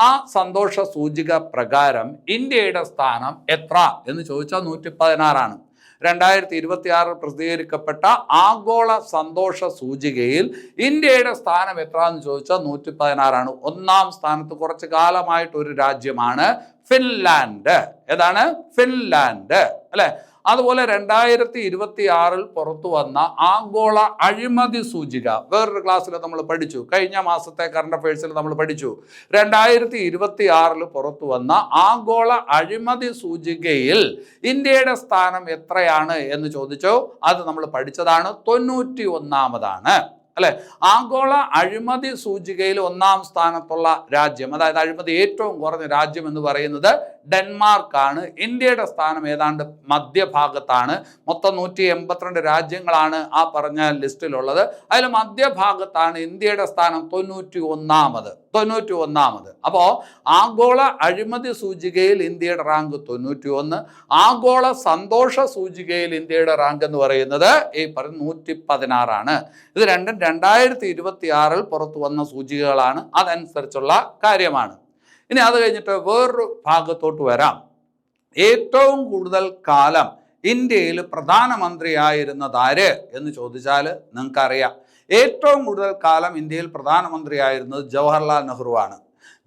ആ സന്തോഷ സൂചിക പ്രകാരം ഇന്ത്യയുടെ സ്ഥാനം എത്ര എന്ന് ചോദിച്ചാൽ 116 2026 പ്രസിദ്ധീകരിക്കപ്പെട്ട ആഗോള സന്തോഷ സൂചികയിൽ ഇന്ത്യയുടെ സ്ഥാനം എത്ര എന്ന് ചോദിച്ചാൽ 116. ഒന്നാം സ്ഥാനത്ത് കുറച്ച് കാലമായിട്ട് ഒരു രാജ്യമാണ് ഫിൻലാൻഡ്. ഏതാണ്? ഫിൻലാൻഡ്. അല്ലെ, അതുപോലെ 2026 പുറത്തു വന്ന ആഗോള അഴിമതി സൂചിക വേറൊരു ക്ലാസ്സിൽ നമ്മൾ പഠിച്ചു. കഴിഞ്ഞ മാസത്തെ കറണ്ട് അഫയേഴ്സിൽ നമ്മൾ പഠിച്ചു. 2026 പുറത്തു വന്ന ആഗോള അഴിമതി സൂചികയിൽ ഇന്ത്യയുടെ സ്ഥാനം എത്രയാണ് എന്ന് ചോദിച്ചോ. അത് നമ്മൾ പഠിച്ചതാണ്. 91ാമതാണ്. അല്ലെ, ആഗോള അഴിമതി സൂചികയിൽ ഒന്നാം സ്ഥാനത്തുള്ള രാജ്യം, അതായത് അഴിമതി ഏറ്റവും കുറഞ്ഞ രാജ്യം എന്ന് പറയുന്നത് ഡെൻമാർക്കാണ്. ഇന്ത്യയുടെ സ്ഥാനം ഏതാണ്ട് മധ്യഭാഗത്താണ്. മൊത്തം 182 രാജ്യങ്ങളാണ് ആ പറഞ്ഞ ലിസ്റ്റിലുള്ളത്. അതിൽ മധ്യഭാഗത്താണ് ഇന്ത്യയുടെ സ്ഥാനം 91ാമത്. അപ്പോൾ ആഗോള അഴിമതി സൂചികയിൽ ഇന്ത്യയുടെ റാങ്ക് 91. ആഗോള സന്തോഷ സൂചികയിൽ ഇന്ത്യയുടെ റാങ്ക് എന്ന് പറയുന്നത് ഈ പറഞ്ഞ 116. ഇത് രണ്ടും 2026 പുറത്തു വന്ന സൂചികകളാണ്. അതനുസരിച്ചുള്ള കാര്യമാണ്. ഇനി അത് കഴിഞ്ഞിട്ട് വേറൊരു ഭാഗത്തോട്ട് വരാം. ഏറ്റവും കൂടുതൽ കാലം ഇന്ത്യയിൽ പ്രധാനമന്ത്രിയായിരുന്നത് ആര് എന്ന് ചോദിച്ചാൽ നിങ്ങൾക്കറിയാം. ഏറ്റവും കൂടുതൽ കാലം ഇന്ത്യയിൽ പ്രധാനമന്ത്രിയായിരുന്നത് ജവഹർലാൽ നെഹ്റു ആണ്.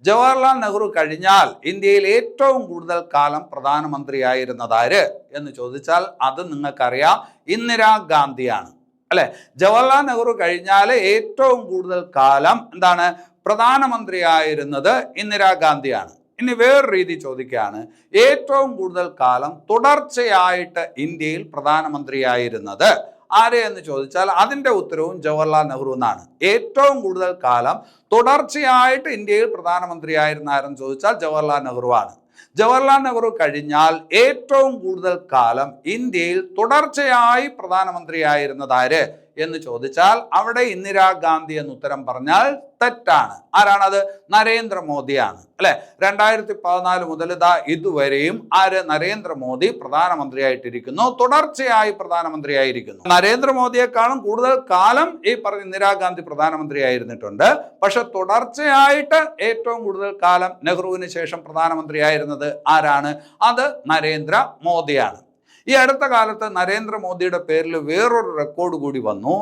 ജവഹർലാൽ നെഹ്റു കഴിഞ്ഞാൽ ഇന്ത്യയിൽ ഏറ്റവും കൂടുതൽ കാലം പ്രധാനമന്ത്രിയായിരുന്നതാര് എന്ന് ചോദിച്ചാൽ അത് നിങ്ങൾക്കറിയാം, ഇന്ദിരാഗാന്ധിയാണ്. അല്ലെ, ജവഹർലാൽ നെഹ്റു കഴിഞ്ഞാൽ ഏറ്റവും കൂടുതൽ കാലം എന്താണ് പ്രധാനമന്ത്രിയായിരുന്നത് ഇന്ദിരാഗാന്ധിയാണ്. ഇനി വേറൊരു രീതി ചോദിക്കുകയാണ്, ഏറ്റവും കൂടുതൽ കാലം തുടർച്ചയായിട്ട് ഇന്ത്യയിൽ പ്രധാനമന്ത്രിയായിരുന്നത് ആര് എന്ന് ചോദിച്ചാൽ അതിൻ്റെ ഉത്തരവും ജവഹർലാൽ നെഹ്റു എന്നാണ്. ഏറ്റവും കൂടുതൽ കാലം തുടർച്ചയായിട്ട് ഇന്ത്യയിൽ പ്രധാനമന്ത്രിയായിരുന്ന ആരെന്ന് ചോദിച്ചാൽ ജവഹർലാൽ നെഹ്റു ആണ്. ജവഹർലാൽ നെഹ്റു കഴിഞ്ഞാൽ ഏറ്റവും കൂടുതൽ കാലം ഇന്ത്യയിൽ തുടർച്ചയായി പ്രധാനമന്ത്രിയായിരുന്നത് ആര് എന്ന് ചോദിച്ചാൽ അവിടെ ഇന്ദിരാഗാന്ധി എന്ന് ഉത്തരം പറഞ്ഞാൽ തെറ്റാണ്. ആരാണത്? നരേന്ദ്രമോദിയാണ്. അല്ലെ, 2014 മുതൽ ഇതുവരെയും ആര്? നരേന്ദ്രമോദി പ്രധാനമന്ത്രിയായിട്ടിരിക്കുന്നു, തുടർച്ചയായി പ്രധാനമന്ത്രിയായിരിക്കുന്നു. നരേന്ദ്രമോദിയെക്കാളും കൂടുതൽ കാലം ഈ പറഞ്ഞ ഇന്ദിരാഗാന്ധി പ്രധാനമന്ത്രിയായിരുന്നിട്ടുണ്ട്. പക്ഷെ തുടർച്ചയായിട്ട് ഏറ്റവും കൂടുതൽ കാലം നെഹ്റുവിന് ശേഷം പ്രധാനമന്ത്രിയായിരുന്നത് ആരാണ്? അത് നരേന്ദ്രമോദിയാണ്. ഈ അടുത്ത കാലത്ത് നരേന്ദ്രമോദിയുടെ പേരിൽ വേറൊരു റെക്കോർഡ് കൂടി വന്നു.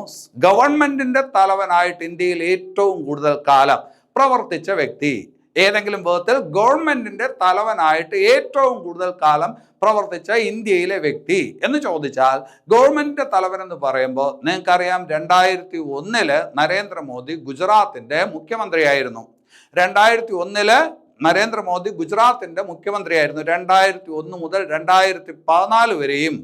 ഗവൺമെന്റിന്റെ തലവനായിട്ട് ഇന്ത്യയിൽ ഏറ്റവും കൂടുതൽ കാലം പ്രവർത്തിച്ച വ്യക്തി, ഏതെങ്കിലും വിധത്തിൽ ഗവൺമെന്റിന്റെ തലവനായിട്ട് ഏറ്റവും കൂടുതൽ കാലം പ്രവർത്തിച്ച ഇന്ത്യയിലെ വ്യക്തി എന്ന് ചോദിച്ചാൽ ഗവൺമെന്റിന്റെ തലവൻ എന്ന് പറയുമ്പോൾ നിങ്ങൾക്കറിയാം 2001 നരേന്ദ്രമോദി ഗുജറാത്തിന്റെ മുഖ്യമന്ത്രിയായിരുന്നു. 2001 നരേന്ദ്രമോദി ഗുജറാത്തിന്റെ മുഖ്യമന്ത്രിയായിരുന്നു. 2001 മുതൽ 2014 വരെയും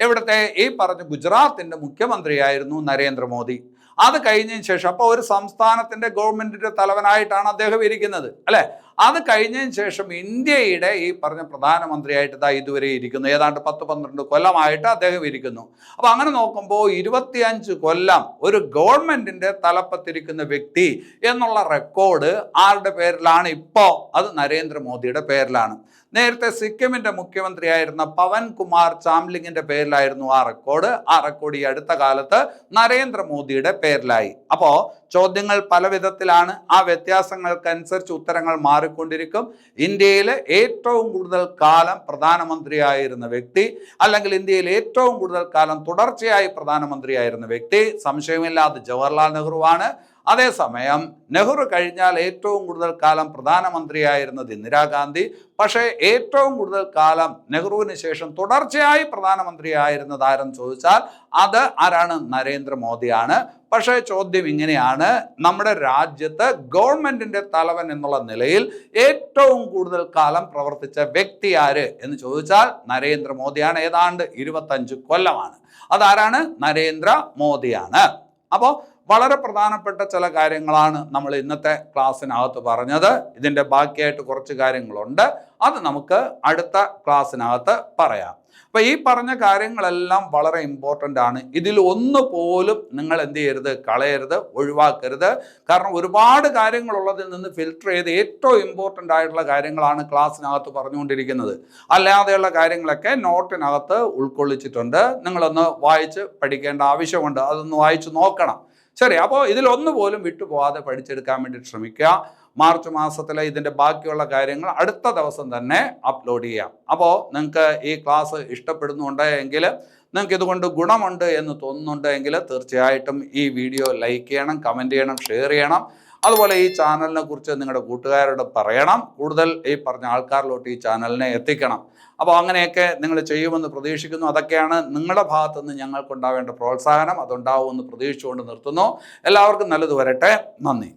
ഇവിടുത്തെ ഈ പറഞ്ഞ ഗുജറാത്തിന്റെ മുഖ്യമന്ത്രിയായിരുന്നു നരേന്ദ്രമോദി. അത് കഴിഞ്ഞതിന് ശേഷം അപ്പോൾ ഒരു സംസ്ഥാനത്തിന്റെ ഗവൺമെന്റിന്റെ തലവനായിട്ടാണ് അദ്ദേഹം ഇരിക്കുന്നത്, അല്ലെ. അത് കഴിഞ്ഞതിന് ശേഷം ഇന്ത്യയുടെ ഈ പറഞ്ഞ പ്രധാനമന്ത്രിയായിട്ട് ഇതുവരെ ഇരിക്കുന്നു. ഏതാണ്ട് 10-12 കൊല്ലമായിട്ട് അദ്ദേഹം ഇരിക്കുന്നു. അപ്പൊ അങ്ങനെ നോക്കുമ്പോൾ 25 കൊല്ലം ഒരു ഗവൺമെന്റിന്റെ തലപ്പത്തിരിക്കുന്ന വ്യക്തി എന്നുള്ള റെക്കോർഡ് ആരുടെ പേരിലാണ്? ഇപ്പോ അത് നരേന്ദ്രമോദിയുടെ പേരിലാണ്. നേരത്തെ സിക്കിമിന്റെ മുഖ്യമന്ത്രിയായിരുന്ന പവൻ കുമാർ ചാംലിങ്ങിന്റെ പേരിലായിരുന്നു ആ റെക്കോർഡ് ഈ അടുത്ത കാലത്ത് നരേന്ദ്രമോദിയുടെ പേരിലായി. അപ്പോ ചോദ്യങ്ങൾ പല വിധത്തിലാണ്, ആ വ്യത്യാസങ്ങൾക്കനുസരിച്ച് ഉത്തരങ്ങൾ മാറിക്കൊണ്ടിരിക്കും. ഇന്ത്യയിലെ ഏറ്റവും കൂടുതൽ കാലം പ്രധാനമന്ത്രിയായിരുന്ന വ്യക്തി അല്ലെങ്കിൽ ഇന്ത്യയിൽ ഏറ്റവും കൂടുതൽ കാലം തുടർച്ചയായി പ്രധാനമന്ത്രിയായിരുന്ന വ്യക്തി സംശയമില്ലാതെ ജവഹർലാൽ നെഹ്റുവാണ്. അതേസമയം നെഹ്റു കഴിഞ്ഞാൽ ഏറ്റവും കൂടുതൽ കാലം പ്രധാനമന്ത്രിയായിരുന്നത് ഇന്ദിരാഗാന്ധി. പക്ഷേ ഏറ്റവും കൂടുതൽ കാലം നെഹ്റുവിന് ശേഷം തുടർച്ചയായി പ്രധാനമന്ത്രിയായിരുന്നത് ആരെന്ന് ചോദിച്ചാൽ അത് ആരാണ്? നരേന്ദ്രമോദിയാണ്. പക്ഷേ ചോദ്യം ഇങ്ങനെയാണ്, നമ്മുടെ രാജ്യത്ത് ഗവൺമെന്റിന്റെ തലവൻ എന്നുള്ള നിലയിൽ ഏറ്റവും കൂടുതൽ കാലം പ്രവർത്തിച്ച വ്യക്തി ആര് എന്ന് ചോദിച്ചാൽ നരേന്ദ്രമോദിയാണ്. ഏതാണ്ട് 25 കൊല്ലമാണ്. അതാരാണ്? നരേന്ദ്രമോദിയാണ്. അപ്പോൾ വളരെ പ്രധാനപ്പെട്ട ചില കാര്യങ്ങളാണ് നമ്മൾ ഇന്നത്തെ ക്ലാസ്സിനകത്ത് പറഞ്ഞത്. ഇതിൻ്റെ ബാക്കിയായിട്ട് കുറച്ച് കാര്യങ്ങളുണ്ട്, അത് നമുക്ക് അടുത്ത ക്ലാസ്സിനകത്ത് പറയാം. അപ്പൊ ഈ പറഞ്ഞ കാര്യങ്ങളെല്ലാം വളരെ ഇമ്പോർട്ടൻ്റ് ആണ്. ഇതിൽ ഒന്ന് പോലും നിങ്ങൾ എന്ത് ചെയ്യരുത്? കളയരുത്, ഒഴിവാക്കരുത്. കാരണം ഒരുപാട് കാര്യങ്ങളുള്ളതിൽ നിന്ന് ഫിൽട്ടർ ചെയ്ത് ഏറ്റവും ഇമ്പോർട്ടൻ്റ് ആയിട്ടുള്ള കാര്യങ്ങളാണ് ക്ലാസ്സിനകത്ത് പറഞ്ഞുകൊണ്ടിരിക്കുന്നത്. അല്ലാതെയുള്ള കാര്യങ്ങളൊക്കെ നോട്ടിനകത്ത് ഉൾക്കൊള്ളിച്ചിട്ടുണ്ട്. നിങ്ങളൊന്ന് വായിച്ച് പഠിക്കേണ്ട ആവശ്യമുണ്ട്, അതൊന്ന് വായിച്ച് നോക്കണം. ശരി, അപ്പോൾ ഇതിലൊന്നു പോലും വിട്ടുപോകാതെ പഠിച്ചെടുക്കാൻ വേണ്ടി ശ്രമിക്കുക. മാർച്ച് മാസത്തിലെ ഇതിൻ്റെ ബാക്കിയുള്ള കാര്യങ്ങൾ അടുത്ത ദിവസം തന്നെ അപ്ലോഡ് ചെയ്യാം. അപ്പോൾ നിങ്ങൾക്ക് ഈ ക്ലാസ് ഇഷ്ടപ്പെടുന്നുണ്ട് എങ്കിൽ, നിങ്ങൾക്ക് ഇതുകൊണ്ട് ഗുണമുണ്ട് എന്ന് തോന്നുന്നുണ്ട് എങ്കിൽ തീർച്ചയായിട്ടും ഈ വീഡിയോ ലൈക്ക് ചെയ്യണം, കമൻറ്റ് ചെയ്യണം, ഷെയർ ചെയ്യണം. അതുപോലെ ഈ ചാനലിനെ കുറിച്ച് നിങ്ങളുടെ കൂട്ടുകാരോട് പറയണം. കൂടുതൽ ഈ പറഞ്ഞ ആൾക്കാരിലോട്ട് ഈ ചാനലിനെ എത്തിക്കണം. അപ്പോൾ അങ്ങനെയൊക്കെ നിങ്ങൾ ചെയ്യുമെന്ന് പ്രതീക്ഷിക്കുന്നു. അതൊക്കെയാണ് നിങ്ങളുടെ ഭാഗത്തു നിന്ന് ഞങ്ങൾക്കുണ്ടാവേണ്ട പ്രോത്സാഹനം. അതുണ്ടാവുമെന്ന് പ്രതീക്ഷിച്ചുകൊണ്ട് നിർത്തുന്നു. എല്ലാവർക്കും നല്ലത് വരട്ടെ. നന്ദി.